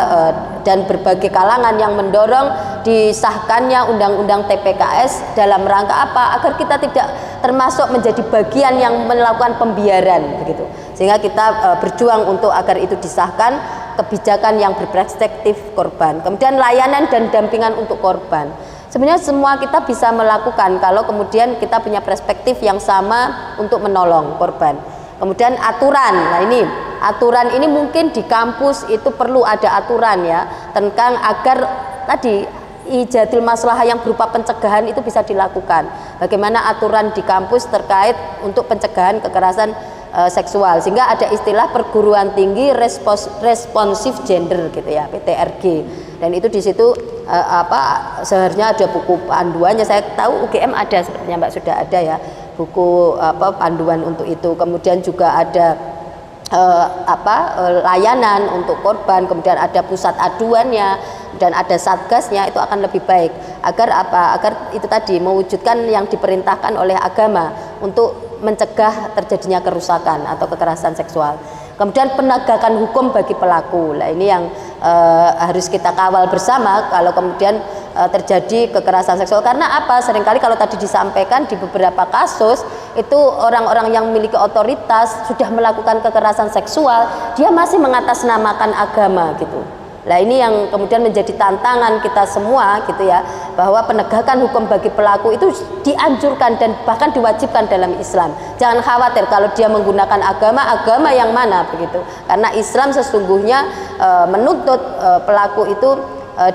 dan berbagai kalangan yang mendorong disahkannya undang-undang TPKS dalam rangka apa? Agar kita tidak termasuk menjadi bagian yang melakukan pembiaran begitu. Sehingga kita berjuang untuk agar itu disahkan, kebijakan yang berperspektif korban. Kemudian layanan dan dampingan untuk korban. Sebenarnya semua kita bisa melakukan kalau kemudian kita punya perspektif yang sama untuk menolong korban. Kemudian aturan. Nah, ini aturan ini mungkin di kampus itu perlu ada aturan ya, tentang agar tadi ijadul maslahah yang berupa pencegahan itu bisa dilakukan. Bagaimana aturan di kampus terkait untuk pencegahan kekerasan seksual, sehingga ada istilah perguruan tinggi responsif gender gitu ya, PTRG. Dan itu di situ seharusnya ada buku panduannya. Saya tahu UGM ada, sepertinya Mbak sudah ada ya buku panduan untuk itu. Kemudian juga ada layanan untuk korban, kemudian ada pusat aduannya dan ada satgasnya. Itu akan lebih baik agar agar itu tadi mewujudkan yang diperintahkan oleh agama untuk mencegah terjadinya kerusakan atau kekerasan seksual. Kemudian penegakan hukum bagi pelaku. Nah, ini yang harus kita kawal bersama kalau kemudian terjadi kekerasan seksual. Karena apa? Seringkali kalau tadi disampaikan di beberapa kasus itu orang-orang yang memiliki otoritas sudah melakukan kekerasan seksual, dia masih mengatasnamakan agama gitu. Nah, ini yang kemudian menjadi tantangan kita semua gitu ya, bahwa penegakan hukum bagi pelaku itu dianjurkan dan bahkan diwajibkan dalam Islam. Jangan khawatir kalau dia menggunakan agama yang mana begitu, karena Islam sesungguhnya menuntut pelaku itu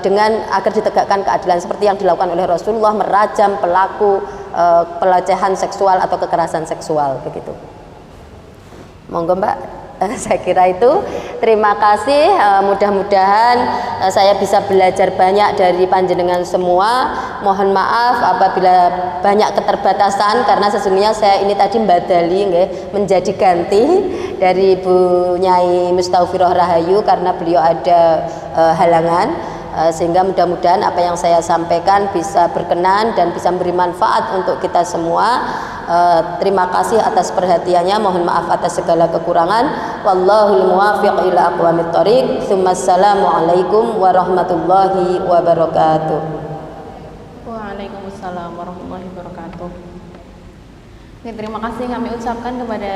dengan agar ditegakkan keadilan seperti yang dilakukan oleh Rasulullah, merajam pelaku pelecehan seksual atau kekerasan seksual begitu. Monggo Mbak. Saya kira itu. Terima kasih. Mudah-mudahan saya bisa belajar banyak dari panjenengan semua. Mohon maaf apabila banyak keterbatasan, karena sesungguhnya saya ini tadi mbadali menjadi ganti dari Ibu Nyai Mustafiroh Rahayu karena beliau ada halangan. Sehingga mudah-mudahan apa yang saya sampaikan bisa berkenan dan bisa memberi manfaat untuk kita semua. Terima kasih atas perhatiannya, mohon maaf atas segala kekurangan. Wallahul muwaffiq ila aqwamit thoriq. Assalamualaikum warahmatullahi wabarakatuh. Waalaikumsalam warahmatullahi wabarakatuh. Terima kasih kami ucapkan kepada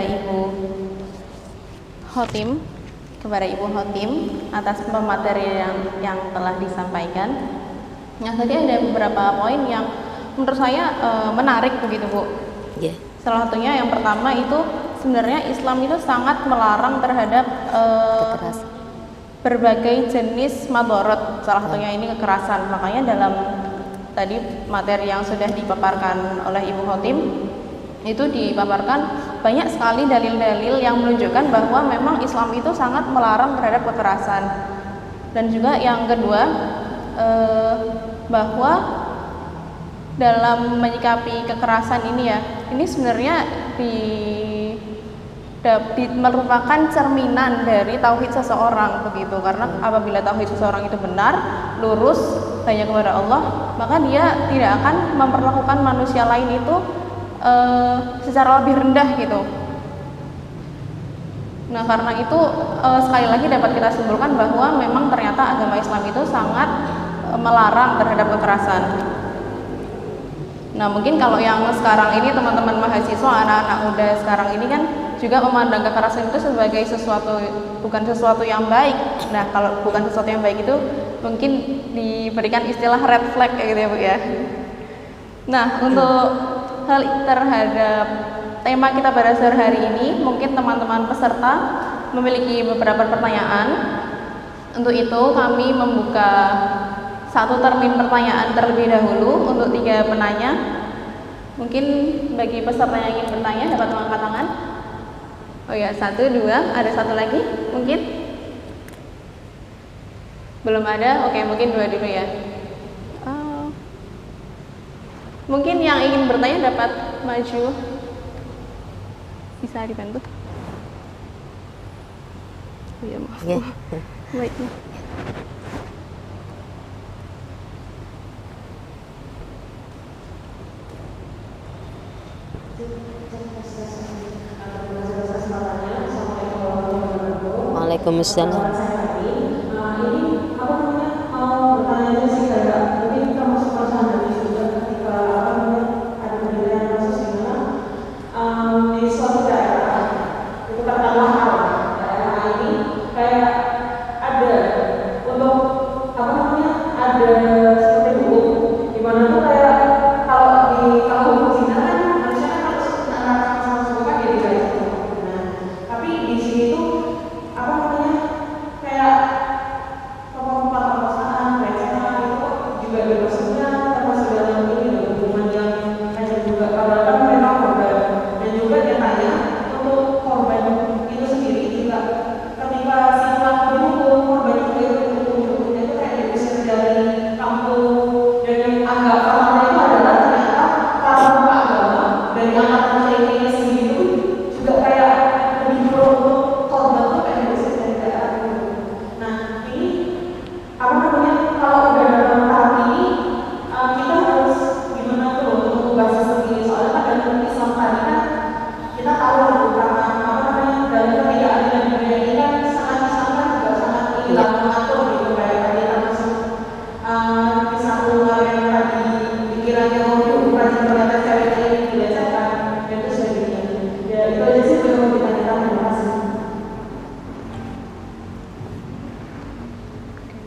Ibu Khotim, atas pematerian yang telah disampaikan. Nah, tadi ada beberapa poin yang menurut saya menarik begitu Bu. Yeah. Salah satunya yang pertama itu sebenarnya Islam itu sangat melarang terhadap berbagai jenis madorot. Salah satunya ini kekerasan. Makanya dalam tadi materi yang sudah dipaparkan oleh Ibu Khotim itu dipaparkan banyak sekali dalil-dalil yang menunjukkan bahwa memang Islam itu sangat melarang terhadap kekerasan. Dan juga yang kedua bahwa dalam menyikapi kekerasan ini ya, ini sebenarnya merupakan cerminan dari tauhid seseorang begitu. Karena apabila tauhid seseorang itu benar, lurus hanya kepada Allah, maka dia tidak akan memperlakukan manusia lain itu secara lebih rendah gitu. Nah, karena itu sekali lagi dapat kita simpulkan bahwa memang ternyata agama Islam itu sangat melarang terhadap kekerasan. Nah, mungkin kalau yang sekarang ini teman-teman mahasiswa, anak-anak muda sekarang ini kan juga memandang kekerasan itu sebagai bukan sesuatu yang baik. Nah, kalau bukan sesuatu yang baik itu mungkin diberikan istilah red flag kayak gitu ya Bu ya. Nah, untuk hal terhadap tema kita pada sore hari ini, mungkin teman-teman peserta memiliki beberapa pertanyaan. Untuk itu kami membuka satu termin pertanyaan terlebih dahulu untuk 3 penanya. Mungkin bagi peserta yang ingin bertanya dapat mengangkat tangan. Oh ya, 1, 2, ada satu lagi mungkin? Belum ada? Oke, mungkin 2 dulu ya. Mungkin yang ingin bertanya dapat maju. Bisa dibantu? Oh ya, maaf. Baik. Waalaikumsalam.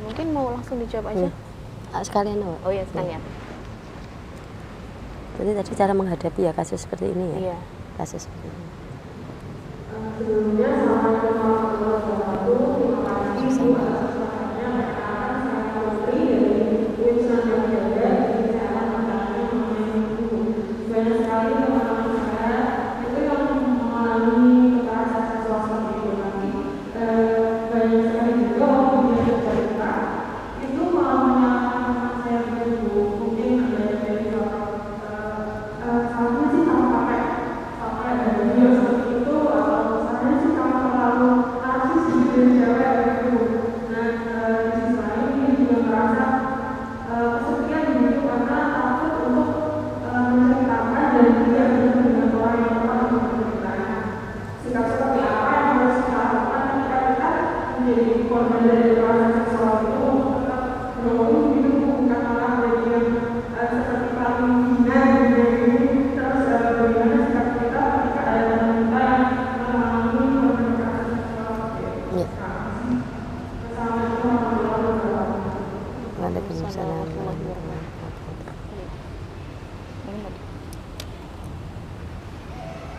Mungkin mau langsung dijawab aja. Sekalian Oh ya, sekalian. Jadi tadi cara menghadapi ya kasus seperti ini ya. Iya. Kasus seperti ini. Sebelumnya, Assalamualaikum warahmatullahi wabarakatuh. Terima kasih atas pertanyaannya. Saya Putri dari Wisma Jaga di Kesehatan Masyarakat mengenai itu. Banyak sekali teman-teman saya itu yang mengalami kekerasan seksual seperti itu nanti. Banyak sekali juga waktu dia cerita itu malah menyalahkan teman saya dulu. Mungkin ada dari salahnya sih sama pakai ada video seperti itu, atau salahnya sih sama terlalu narsis gitu dari cewek gitu. Nah, di sisi lain dia juga merasa kesepian gitu karena takut untuk menceritakan dan tidak bertemu dengan orang yang tepat untuk menceritakan. Sikap seperti apa yang harus kita lakukan ketika kita menjadi korban dari kekerasan seksual itu untuk tetap menolong hidup, bukan malah bagian seperti paling hina gitu ini. Terus bagaimana sikap kita ketika ada teman kita yang mengalami korban kekerasan seksual seperti itu. Assalamualaikum warahmatullahi wabarakatuh. Waalaikumsalam.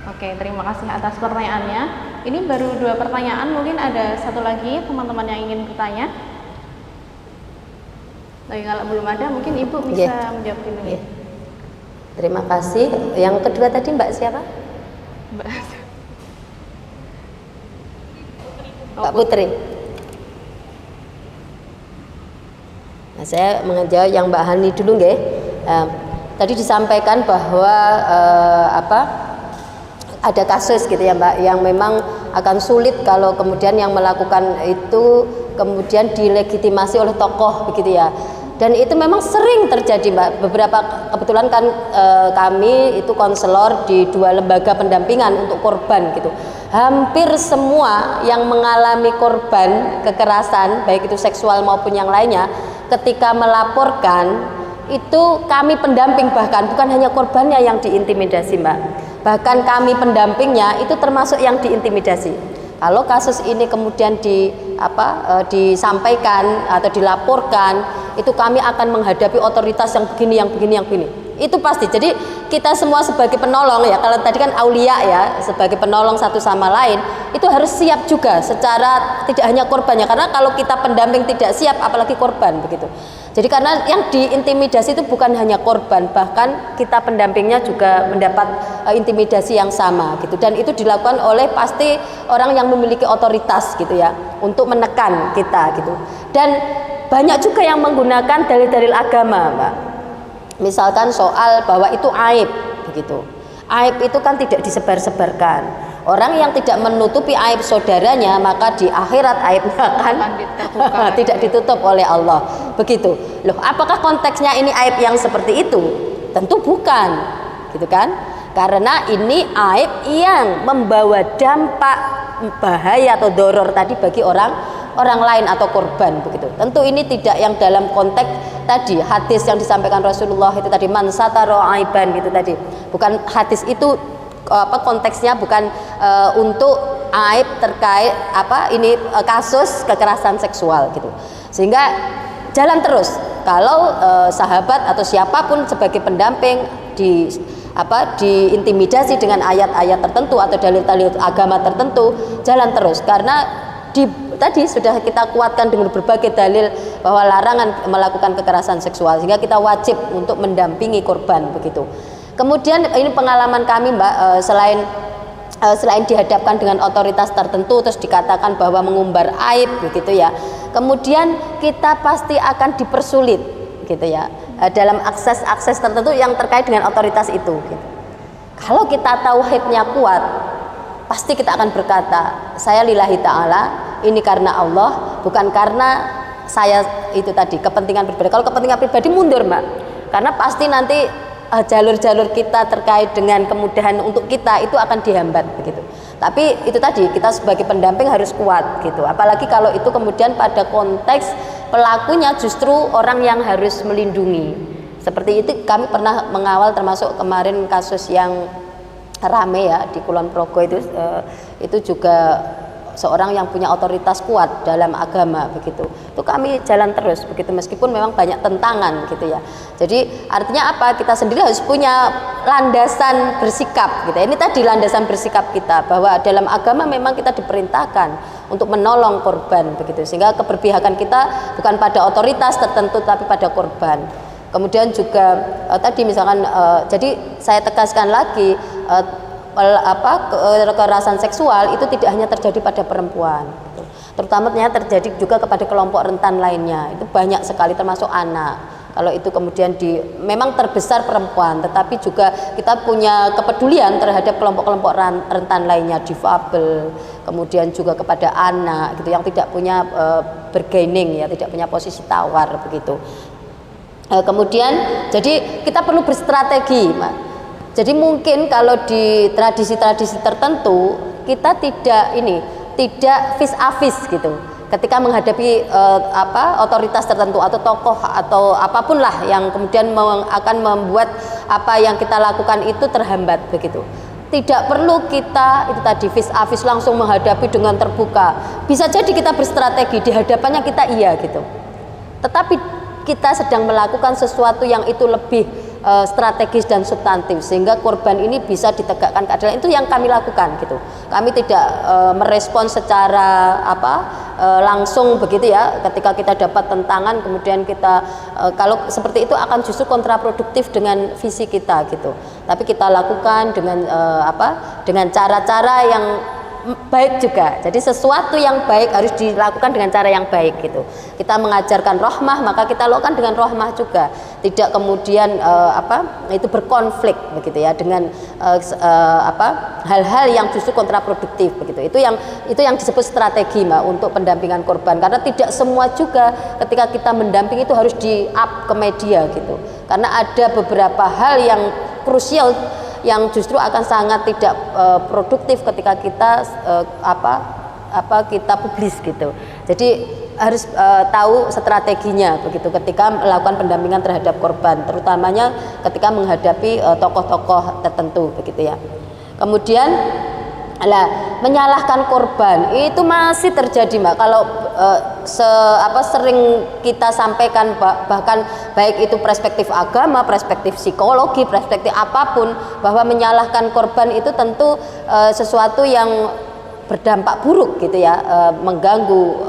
Oke, terima kasih atas pertanyaannya. Ini baru 2 pertanyaan, mungkin ada satu lagi teman-teman yang ingin bertanya. Tapi kalau belum ada, mungkin Ibu bisa menjawab dulu. Yeah. Terima kasih. Yang kedua tadi Mbak siapa? Mbak. Mbak Putri. Nah, saya menjawab yang Mbak Hani dulu nggih. Tadi disampaikan bahwa ada kasus gitu ya Mbak, yang memang akan sulit kalau kemudian yang melakukan itu kemudian dilegitimasi oleh tokoh begitu ya. Dan itu memang sering terjadi Mbak. Kebetulan kan kami itu konselor di 2 lembaga pendampingan untuk korban gitu. hampir semua yang mengalami korban kekerasan baik itu seksual maupun yang lainnya, ketika melaporkan itu kami pendamping, bahkan bukan hanya korbannya yang diintimidasi Mbak, bahkan kami pendampingnya itu termasuk yang diintimidasi. Kalau kasus ini kemudian disampaikan atau dilaporkan, itu kami akan menghadapi otoritas yang begini, yang begini, yang begini. Itu pasti. Jadi kita semua sebagai penolong ya, kalau tadi kan aulia ya, sebagai penolong satu sama lain, itu harus siap juga secara tidak hanya korbannya, karena kalau kita pendamping tidak siap, apalagi korban begitu. Jadi karena yang diintimidasi itu bukan hanya korban, bahkan kita pendampingnya juga mendapat intimidasi yang sama gitu, dan itu dilakukan oleh pasti orang yang memiliki otoritas gitu ya, untuk menekan kita gitu. Dan banyak juga yang menggunakan dalil-dalil agama Mbak, misalkan soal bahwa itu aib begitu. Aib itu kan tidak disebar-sebarkan. Orang yang tidak menutupi aib saudaranya, maka di akhirat aibnya akan tidak ditutup oleh Allah. Begitu. Loh, apakah konteksnya ini aib yang seperti itu? Tentu bukan, gitu kan? Karena ini aib yang membawa dampak bahaya atau doror tadi bagi orang lain atau korban begitu. Tentu ini tidak yang dalam konteks tadi hadis yang disampaikan Rasulullah itu tadi, man satara aiban gitu tadi. Bukan hadis itu konteksnya bukan untuk aib terkait kasus kekerasan seksual gitu. Sehingga jalan terus kalau sahabat atau siapapun sebagai pendamping diintimidasi dengan ayat-ayat tertentu atau dalil-dalil agama tertentu, jalan terus, karena tadi sudah kita kuatkan dengan berbagai dalil bahwa larangan melakukan kekerasan seksual, sehingga kita wajib untuk mendampingi korban begitu. Kemudian ini pengalaman kami Mbak, selain dihadapkan dengan otoritas tertentu terus dikatakan bahwa mengumbar aib begitu ya, kemudian kita pasti akan dipersulit gitu ya dalam akses tertentu yang terkait dengan otoritas itu gitu. Kalau kita tauhidnya kuat, pasti kita akan berkata, saya lillahi ta'ala, ini karena Allah, bukan karena saya itu tadi kepentingan pribadi. Kalau kepentingan pribadi mundur Mbak, karena pasti nanti jalur-jalur kita terkait dengan kemudahan untuk kita itu akan dihambat begitu. Tapi itu tadi, kita sebagai pendamping harus kuat gitu. Apalagi kalau itu kemudian pada konteks pelakunya justru orang yang harus melindungi. Seperti itu kami pernah mengawal, termasuk kemarin kasus yang rame ya di Kulon Progo itu juga seorang yang punya otoritas kuat dalam agama begitu. Itu kami jalan terus begitu, meskipun memang banyak tentangan gitu ya. Jadi artinya apa? Kita sendiri harus punya landasan bersikap gitu. Ini tadi landasan bersikap kita, bahwa dalam agama memang kita diperintahkan untuk menolong korban begitu. Sehingga keberpihakan kita bukan pada otoritas tertentu tapi pada korban. Kemudian juga tadi misalkan jadi saya tegaskan lagi, kekerasan seksual itu tidak hanya terjadi pada perempuan gitu. Terutama terjadi juga kepada kelompok rentan lainnya, itu banyak sekali, termasuk anak. Kalau itu kemudian memang terbesar perempuan, tetapi juga kita punya kepedulian terhadap kelompok-kelompok rentan lainnya, difabel, kemudian juga kepada anak gitu yang tidak punya bargaining ya, tidak punya posisi tawar begitu. Kemudian jadi kita perlu berstrategi Mas. Jadi mungkin kalau di tradisi-tradisi tertentu kita tidak vis-a-vis gitu. Ketika menghadapi otoritas tertentu atau tokoh atau apapun lah yang kemudian akan membuat apa yang kita lakukan itu terhambat begitu. Tidak perlu kita itu tadi vis-a-vis langsung menghadapi dengan terbuka. Bisa jadi kita berstrategi, di hadapannya kita iya gitu. Tetapi kita sedang melakukan sesuatu yang itu lebih strategis dan substantif, sehingga korban ini bisa ditegakkan keadilan. Itu yang kami lakukan gitu. Kami tidak merespon secara langsung begitu ya, ketika kita dapat tentangan kemudian kita kalau seperti itu akan justru kontraproduktif dengan visi kita gitu. Tapi kita lakukan dengan cara-cara yang baik juga. Jadi sesuatu yang baik harus dilakukan dengan cara yang baik gitu. Kita mengajarkan rahmah, maka kita lakukan dengan rahmah juga. Tidak kemudian itu berkonflik begitu ya dengan hal-hal yang justru kontraproduktif begitu. Itu yang disebut strategi Mbak untuk pendampingan korban. Karena tidak semua juga ketika kita mendampingi itu harus di up ke media gitu. Karena ada beberapa hal yang krusial yang justru akan sangat tidak produktif ketika kita kita publis gitu. Jadi harus tahu strateginya begitu ketika melakukan pendampingan terhadap korban, terutamanya ketika menghadapi tokoh-tokoh tertentu begitu ya. Kemudian menyalahkan korban itu masih terjadi, Mbak. Kalau sering kita sampaikan, bahkan baik itu perspektif agama, perspektif psikologi, perspektif apapun, bahwa menyalahkan korban itu tentu sesuatu yang berdampak buruk gitu ya, mengganggu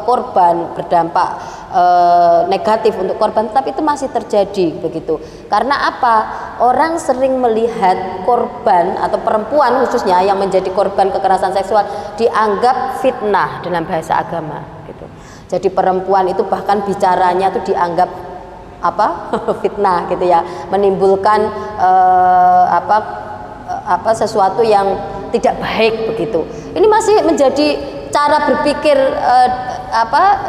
korban, berdampak negatif untuk korban, tapi itu masih terjadi begitu. Karena apa? Orang sering melihat korban atau perempuan khususnya yang menjadi korban kekerasan seksual dianggap fitnah dalam bahasa agama gitu. Jadi perempuan itu bahkan bicaranya itu dianggap fitnah gitu ya, menimbulkan sesuatu yang tidak baik begitu. Ini masih menjadi cara berpikir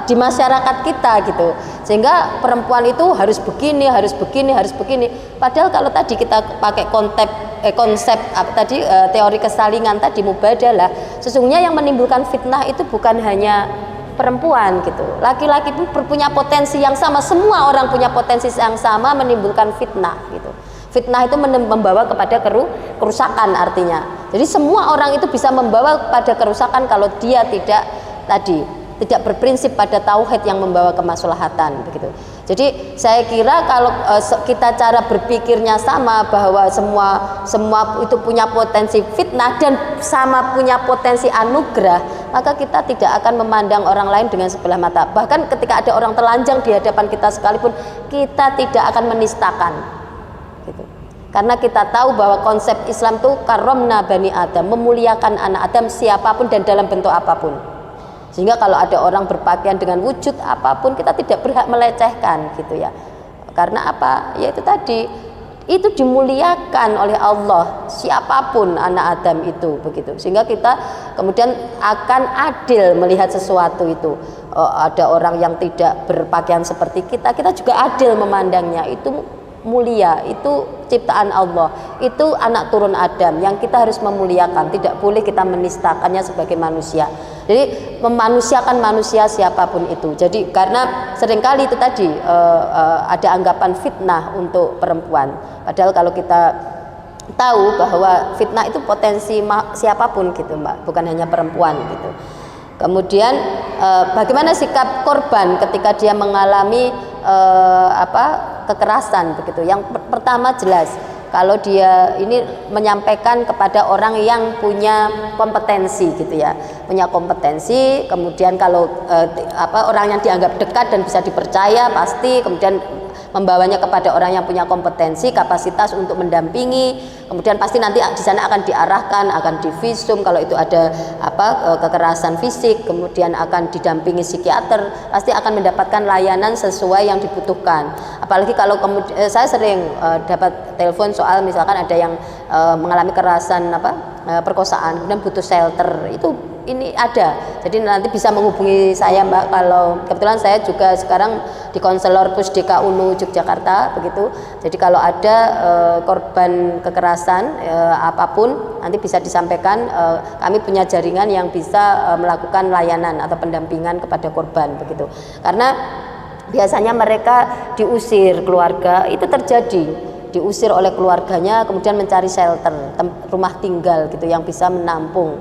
di masyarakat kita gitu, sehingga perempuan itu harus begini, harus begini, harus begini. Padahal kalau tadi kita pakai konsep teori kesalingan tadi, mubadalah, sesungguhnya yang menimbulkan fitnah itu bukan hanya perempuan gitu, laki-laki pun punya potensi yang sama, semua orang punya potensi yang sama menimbulkan fitnah gitu. Fitnah itu membawa kepada kerusakan artinya. Jadi semua orang itu bisa membawa pada kerusakan kalau dia tidak berprinsip pada tauhid yang membawa kemaslahatan begitu. Jadi saya kira kalau kita cara berpikirnya sama, bahwa semua itu punya potensi fitnah dan sama punya potensi anugerah, maka kita tidak akan memandang orang lain dengan sebelah mata. Bahkan ketika ada orang telanjang di hadapan kita sekalipun, kita tidak akan menistakan gitu. Karena kita tahu bahwa konsep Islam itu karomna bani Adam, memuliakan anak Adam siapapun dan dalam bentuk apapun. Sehingga kalau ada orang berpakaian dengan wujud apapun, kita tidak berhak melecehkan gitu ya. Karena apa? Ya itu tadi, itu dimuliakan oleh Allah siapapun anak Adam itu begitu. Sehingga kita kemudian akan adil melihat sesuatu itu. Ada orang yang tidak berpakaian seperti kita juga adil memandangnya, itu mulia, itu ciptaan Allah, itu anak turun Adam yang kita harus memuliakan, tidak boleh kita menistakannya sebagai manusia. Jadi memanusiakan manusia siapapun itu. Jadi karena seringkali itu tadi ada anggapan fitnah untuk perempuan, padahal kalau kita tahu bahwa fitnah itu potensi siapapun gitu, Mbak, bukan hanya perempuan gitu. Kemudian bagaimana sikap korban ketika dia mengalami kekerasan begitu. Yang pertama jelas kalau dia ini menyampaikan kepada orang yang punya kompetensi gitu ya, punya kompetensi. Kemudian kalau orang yang dianggap dekat dan bisa dipercaya, pasti kemudian membawanya kepada orang yang punya kompetensi, kapasitas untuk mendampingi. Kemudian pasti nanti di sana akan diarahkan, akan divisum kalau itu ada kekerasan fisik, kemudian akan didampingi psikiater, pasti akan mendapatkan layanan sesuai yang dibutuhkan. Apalagi kalau saya sering dapat telepon soal misalkan ada yang mengalami kekerasan perkosaan, kemudian butuh shelter, itu ini ada. Jadi nanti bisa menghubungi saya, Mbak, kalau kebetulan saya juga sekarang di konselor Pusdika UNU Yogyakarta begitu. Jadi kalau ada korban kekerasan apapun nanti bisa disampaikan, kami punya jaringan yang bisa melakukan layanan atau pendampingan kepada korban begitu. Karena biasanya mereka diusir keluarga, itu terjadi, diusir oleh keluarganya, kemudian mencari shelter, rumah tinggal gitu yang bisa menampung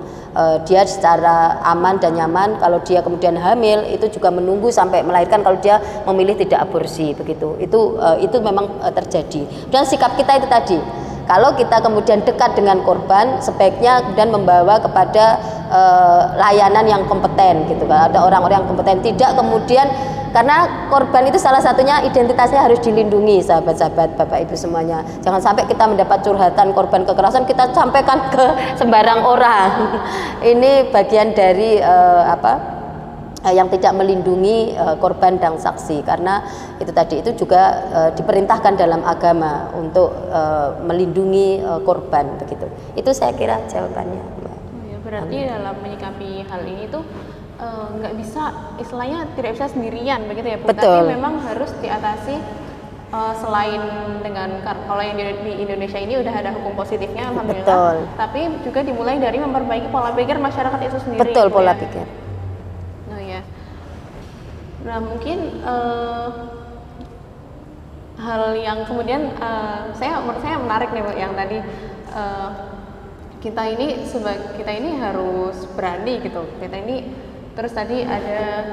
dia secara aman dan nyaman. Kalau dia kemudian hamil, itu juga menunggu sampai melahirkan kalau dia memilih tidak aborsi begitu. Itu memang terjadi. Dan sikap kita itu tadi, kalau kita kemudian dekat dengan korban, sebaiknya kemudian membawa kepada layanan yang kompeten gitu. Ada orang-orang yang kompeten, tidak kemudian, karena korban itu salah satunya identitasnya harus dilindungi, sahabat-sahabat, Bapak Ibu semuanya. Jangan sampai kita mendapat curhatan korban kekerasan kita sampaikan ke sembarang orang. Ini bagian dari yang tidak melindungi korban dan saksi, karena itu tadi itu juga diperintahkan dalam agama untuk melindungi korban begitu. Itu saya kira jawabannya, Mbak. Ya, berarti dalam menyikapi hal ini tuh nggak bisa, istilahnya tidak bisa sendirian begitu ya Bu, Betul. tapi memang harus diatasi selain dengan kalau yang di Indonesia ini udah ada hukum positifnya alhamdulillah. Betul. Tapi juga dimulai dari memperbaiki pola pikir masyarakat itu sendiri. Betul, gitu pola ya. pikir. Nah ya. Nah mungkin hal yang kemudian menurut saya menarik nih Bu, yang tadi kita ini harus berani gitu. Kita ini terus tadi ada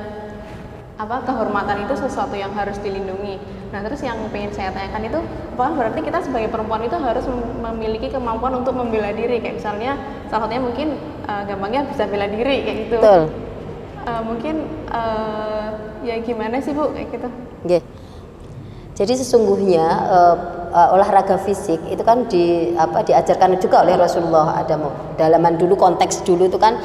kehormatan itu sesuatu yang harus dilindungi. Nah terus yang pengen saya tanyakan itu berarti kita sebagai perempuan itu harus memiliki kemampuan untuk membela diri, kayak misalnya salah satunya mungkin gampangnya bisa bela diri kayak gitu. Betul. Mungkin ya gimana sih Bu kayak gitu? Okay. Jadi sesungguhnya olahraga fisik itu kan diajarkan juga oleh Rasulullah. Ada dalaman dulu, konteks dulu itu kan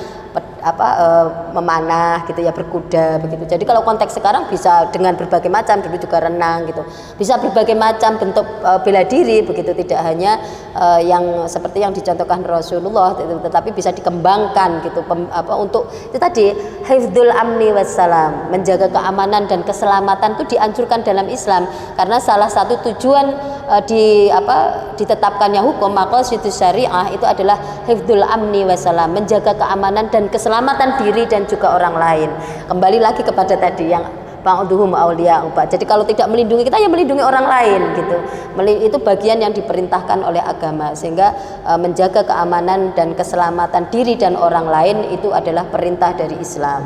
memanah gitu ya, berkuda begitu. Jadi kalau konteks sekarang bisa dengan berbagai macam, dulu juga renang gitu. Bisa berbagai macam bentuk bela diri begitu, tidak hanya yang seperti yang dicontohkan Rasulullah, tetapi bisa dikembangkan gitu untuk itu tadi hifdzul amni wassalam, menjaga keamanan dan keselamatan itu dianjurkan dalam Islam karena salah satu tujuan ditetapkannya hukum maqasidus syariah itu adalah hifdzul amni wassalam, menjaga keamanan dan keselamatan diri dan juga orang lain. Kembali lagi kepada tadi yang ba'duhum auliya ba'd. Jadi kalau tidak melindungi kita ya melindungi orang lain gitu. Itu bagian yang diperintahkan oleh agama, sehingga menjaga keamanan dan keselamatan diri dan orang lain itu adalah perintah dari Islam.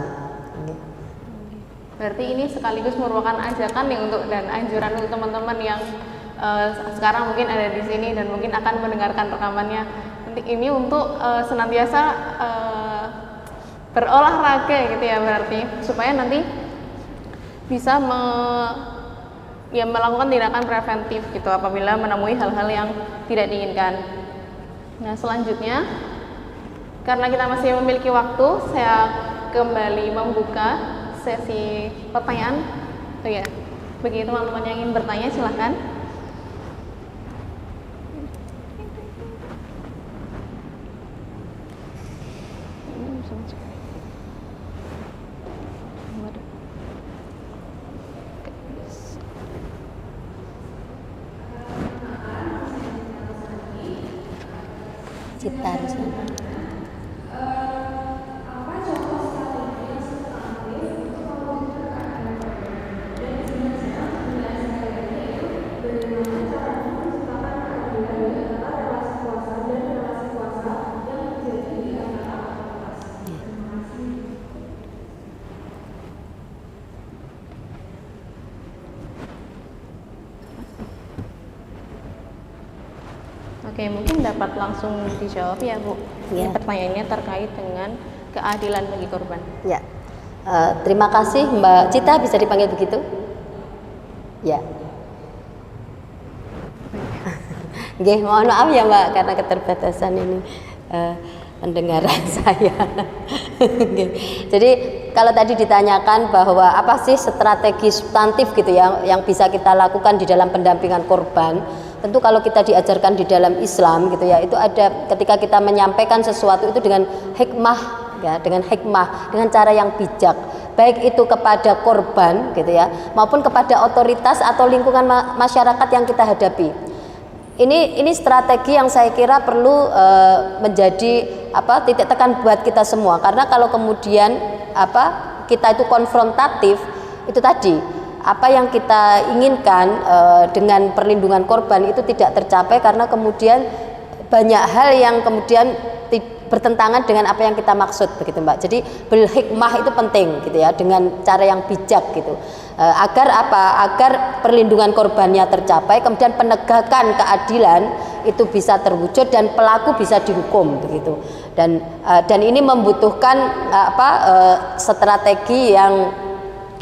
Berarti ini sekaligus merupakan ajakan nih dan anjuran untuk teman-teman yang sekarang mungkin ada di sini dan mungkin akan mendengarkan rekamannya. Ini untuk senantiasa berolahraga gitu ya, berarti supaya nanti bisa melakukan tindakan preventif gitu apabila menemui hal-hal yang tidak diinginkan. Nah selanjutnya, karena kita masih memiliki waktu, saya kembali membuka sesi pertanyaan. Oh ya, bagi teman-teman yang ingin bertanya silahkan. Cita Ruslan. Oke, mungkin dapat langsung dijawab ya Bu. Ya. Pertanyaannya terkait dengan keadilan bagi korban. Ya, terima kasih Mbak Cita, bisa dipanggil begitu? Ya. Nggih, mohon maaf ya Mbak karena keterbatasan ini pendengaran saya. Jadi kalau tadi ditanyakan bahwa apa sih strategi substantif gitu ya yang bisa kita lakukan di dalam pendampingan korban, tentu kalau kita diajarkan di dalam Islam gitu ya, itu ada ketika kita menyampaikan sesuatu itu dengan hikmah ya, dengan cara yang bijak, baik itu kepada korban gitu ya maupun kepada otoritas atau lingkungan masyarakat yang kita hadapi. Ini strategi yang saya kira perlu menjadi titik tekan buat kita semua, karena kalau kemudian kita itu konfrontatif, itu tadi apa yang kita inginkan dengan perlindungan korban itu tidak tercapai karena kemudian banyak hal yang kemudian bertentangan dengan apa yang kita maksud begitu Mbak. Jadi berhikmah itu penting gitu ya, dengan cara yang bijak gitu. Agar perlindungan korbannya tercapai, kemudian penegakan keadilan itu bisa terwujud dan pelaku bisa dihukum begitu. Dan ini membutuhkan strategi yang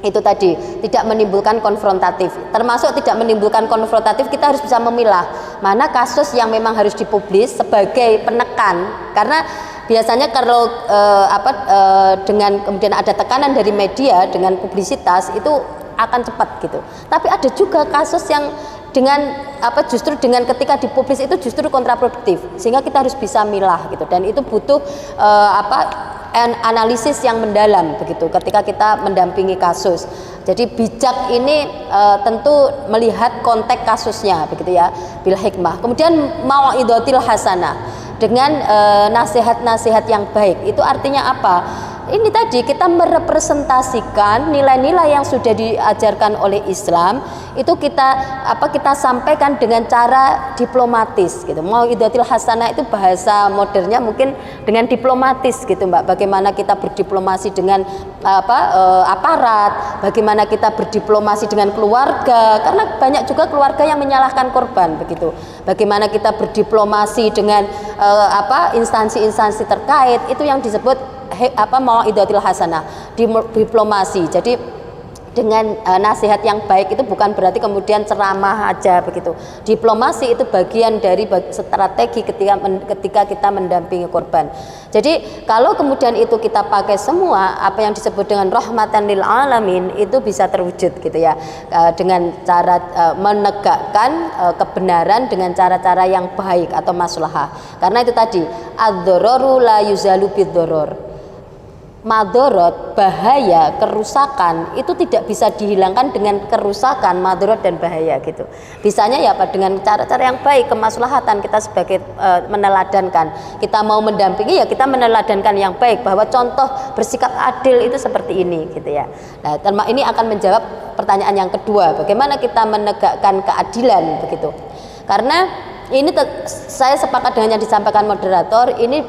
itu tadi tidak menimbulkan konfrontatif. Termasuk tidak menimbulkan konfrontatif, kita harus bisa memilah mana kasus yang memang harus dipublis sebagai penekan, karena biasanya kalau dengan kemudian ada tekanan dari media dengan publisitas itu akan cepat gitu. Tapi ada juga kasus yang dengan justru dengan ketika dipublis itu justru kontraproduktif, sehingga kita harus bisa milah gitu, dan itu butuh analisis yang mendalam begitu ketika kita mendampingi kasus. Jadi bijak ini tentu melihat konteks kasusnya begitu ya, bil hikmah. Kemudian mau'idotil hasanah, dengan nasihat-nasihat yang baik. Itu artinya apa? Ini tadi kita merepresentasikan nilai-nilai yang sudah diajarkan oleh Islam, itu kita sampaikan dengan cara diplomatis gitu. Mau'idotil hasanah itu bahasa modernnya mungkin dengan diplomatis gitu Mbak. Bagaimana kita berdiplomasi dengan aparat, bagaimana kita berdiplomasi dengan keluarga, karena banyak juga keluarga yang menyalahkan korban begitu. Bagaimana kita berdiplomasi dengan instansi-instansi terkait, itu yang disebut mau'idotil hasanah, diplomasi. Jadi dengan nasihat yang baik itu bukan berarti kemudian ceramah aja begitu. Diplomasi itu bagian dari strategi ketika kita mendampingi korban. Jadi kalau kemudian itu kita pakai semua, apa yang disebut dengan rahmatan lil alamin itu bisa terwujud gitu ya, dengan cara menegakkan kebenaran dengan cara-cara yang baik atau maslahah. Karena itu tadi ad-dhararu la yuzalu bid-dharar. Madorot, bahaya, kerusakan itu tidak bisa dihilangkan dengan kerusakan, madorot dan bahaya gitu. Bisanya ya dengan cara-cara yang baik, kemaslahatan. Kita sebagai meneladankan, kita mau mendampingi ya kita meneladankan yang baik, bahwa contoh bersikap adil itu seperti ini gitu ya. Nah, ini akan menjawab pertanyaan yang kedua, bagaimana kita menegakkan keadilan begitu. Karena ini saya sepakat dengan yang disampaikan moderator, ini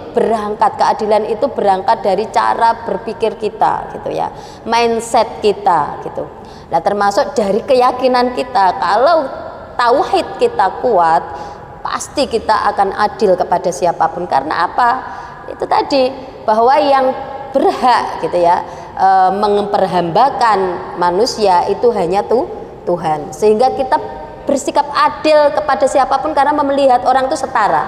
keadilan itu berangkat dari cara berpikir kita gitu ya, mindset kita gitu. Nah, termasuk dari keyakinan kita, kalau tauhid kita kuat, pasti kita akan adil kepada siapapun. Karena apa? Itu tadi, bahwa yang berhak gitu ya memperhambakan manusia itu hanya Tuhan. Sehingga kita bersikap adil kepada siapapun karena melihat orang itu setara,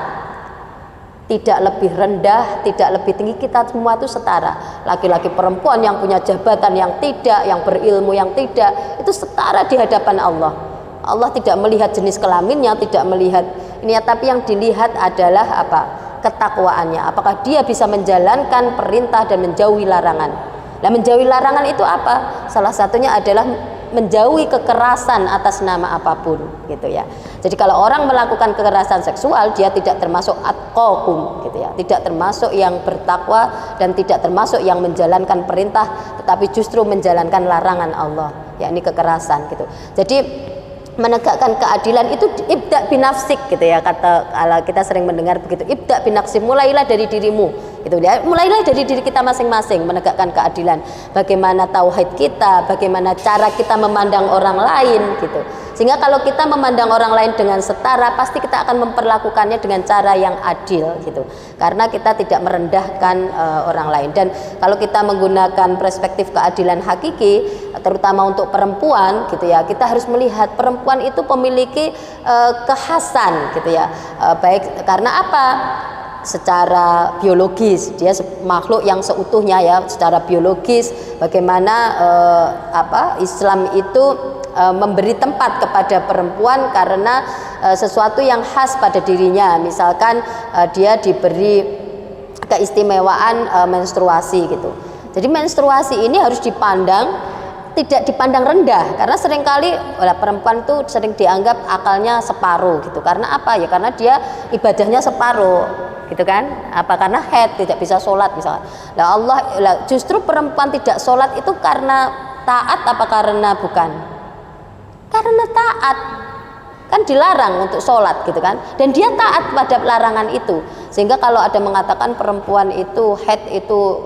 tidak lebih rendah, tidak lebih tinggi, kita semua itu setara. Laki-laki, perempuan, yang punya jabatan, yang tidak, yang berilmu, yang tidak, itu setara di hadapan Allah. Allah tidak melihat jenis kelaminnya, tidak melihat ini, tapi yang dilihat adalah ketakwaannya, apakah dia bisa menjalankan perintah dan menjauhi larangan. Nah, menjauhi larangan itu apa? Salah satunya adalah menjauhi kekerasan atas nama apapun gitu ya. Jadi kalau orang melakukan kekerasan seksual, dia tidak termasuk atqakum gitu ya, tidak termasuk yang bertakwa dan tidak termasuk yang menjalankan perintah, tetapi justru menjalankan larangan Allah, yakni kekerasan gitu. Jadi menegakkan keadilan itu ibda binafsik gitu ya, kata kita sering mendengar begitu, ibda binafsik, mulailah dari dirimu gitu ya, mulailah dari diri kita masing-masing menegakkan keadilan. Bagaimana tauhid kita, bagaimana cara kita memandang orang lain gitu, sehingga kalau kita memandang orang lain dengan setara, pasti kita akan memperlakukannya dengan cara yang adil gitu, karena kita tidak merendahkan orang lain. Dan kalau kita menggunakan perspektif keadilan hakiki, terutama untuk perempuan gitu ya, kita harus melihat perempuan itu memiliki kekhasan gitu ya, baik karena apa? Secara biologis dia makhluk yang seutuhnya ya, secara biologis bagaimana Islam itu memberi tempat kepada perempuan karena sesuatu yang khas pada dirinya. Misalkan dia diberi keistimewaan menstruasi gitu. Jadi menstruasi ini harus tidak dipandang rendah, karena seringkali perempuan tuh sering dianggap akalnya separuh gitu. Karena apa ya? Karena dia ibadahnya separuh gitu kan, karena haid tidak bisa sholat misalnya. Justru perempuan tidak sholat itu karena taat apa karena bukan? Karena taat, kan dilarang untuk sholat gitu kan, dan dia taat pada larangan itu. Sehingga kalau ada mengatakan perempuan itu haid itu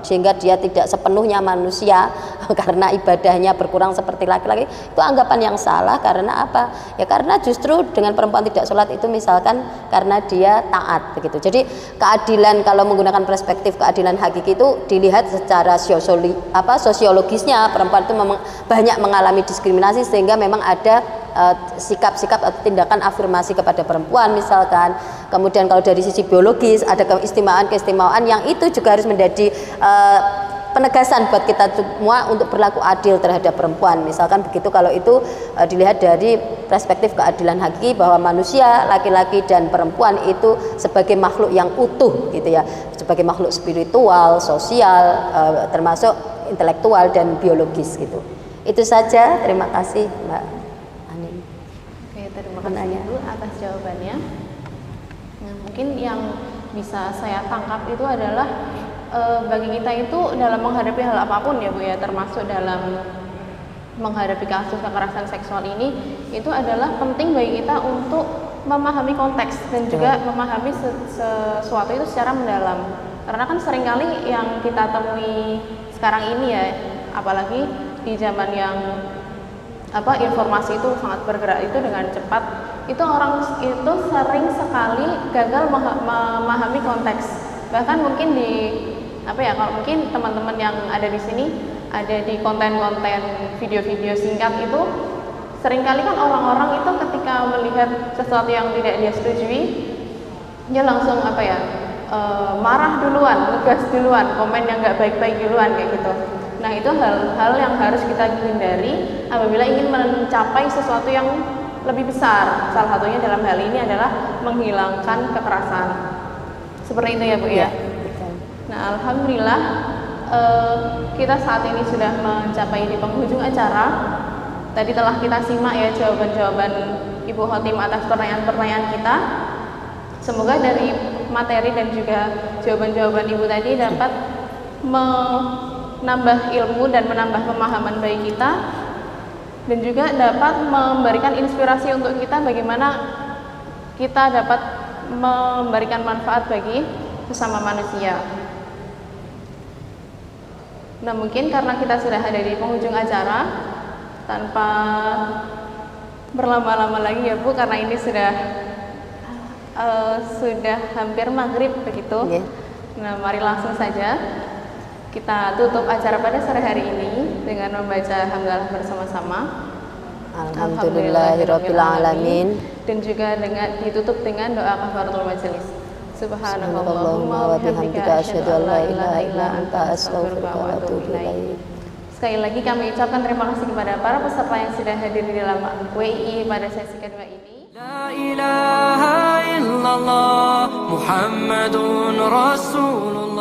sehingga dia tidak sepenuhnya manusia karena ibadahnya berkurang seperti laki-laki, itu anggapan yang salah. Karena apa? Ya karena justru dengan perempuan tidak sholat itu misalkan karena dia taat begitu. Jadi keadilan, kalau menggunakan perspektif keadilan hakiki itu dilihat secara sosiologisnya, perempuan itu memang banyak mengalami diskriminasi, sehingga memang ada sikap-sikap atau tindakan afirmasi kepada perempuan misalkan. Kemudian kalau dari sisi biologis ada keistimewaan yang itu juga harus menjadi penegasan buat kita semua untuk berlaku adil terhadap perempuan. Misalkan begitu, kalau itu dilihat dari perspektif keadilan hakiki bahwa manusia laki-laki dan perempuan itu sebagai makhluk yang utuh gitu ya, sebagai makhluk spiritual, sosial, termasuk intelektual dan biologis gitu. Itu saja, terima kasih Mbak Anin. Oke, terima kasih Ibu atas jawabannya. Nah, mungkin yang bisa saya tangkap itu adalah bagi kita itu dalam menghadapi hal apapun ya Bu ya, termasuk dalam menghadapi kasus kekerasan seksual ini, itu adalah penting bagi kita untuk memahami konteks dan juga memahami sesuatu itu secara mendalam. Karena kan seringkali yang kita temui sekarang ini ya, apalagi di zaman yang informasi itu sangat bergerak itu dengan cepat, itu orang itu sering sekali gagal memahami konteks. Bahkan mungkin kalau mungkin teman-teman yang ada di sini ada di konten-konten video-video singkat itu, seringkali kan orang-orang itu ketika melihat sesuatu yang tidak dia setujui, dia langsung marah duluan, ngegas duluan, komen yang nggak baik-baik duluan kayak gitu. Nah, itu hal-hal yang harus kita hindari apabila ingin mencapai sesuatu yang lebih besar. Salah satunya dalam hal ini adalah menghilangkan kekerasan. Seperti itu ya Bu ya. Nah, alhamdulillah kita saat ini sudah mencapai di penghujung acara. Tadi telah kita simak ya jawaban-jawaban Ibu Khotim atas pertanyaan-pertanyaan kita. Semoga dari materi dan juga jawaban-jawaban Ibu tadi dapat menambah ilmu dan menambah pemahaman bagi kita, dan juga dapat memberikan inspirasi untuk kita bagaimana kita dapat memberikan manfaat bagi sesama manusia. Nah, mungkin karena kita sudah ada di penghujung acara, tanpa berlama-lama lagi ya Bu, karena ini sudah hampir maghrib begitu. Nah, mari langsung saja kita tutup acara pada sore hari ini dengan membaca hamdalah bersama-sama. Alhamdulillahirabbil alamin. Dan juga ditutup dengan doa kafaratul majelis. Subhanallahumma wa bihamdika asyhadu an la ilaha illa anta astaghfiruka wa atubu ilaik. Sekali lagi kami ucapkan terima kasih kepada para peserta yang sudah hadir di dalam WI pada sesi kedua ini. La ilaha illallah Muhammadun Rasulullah.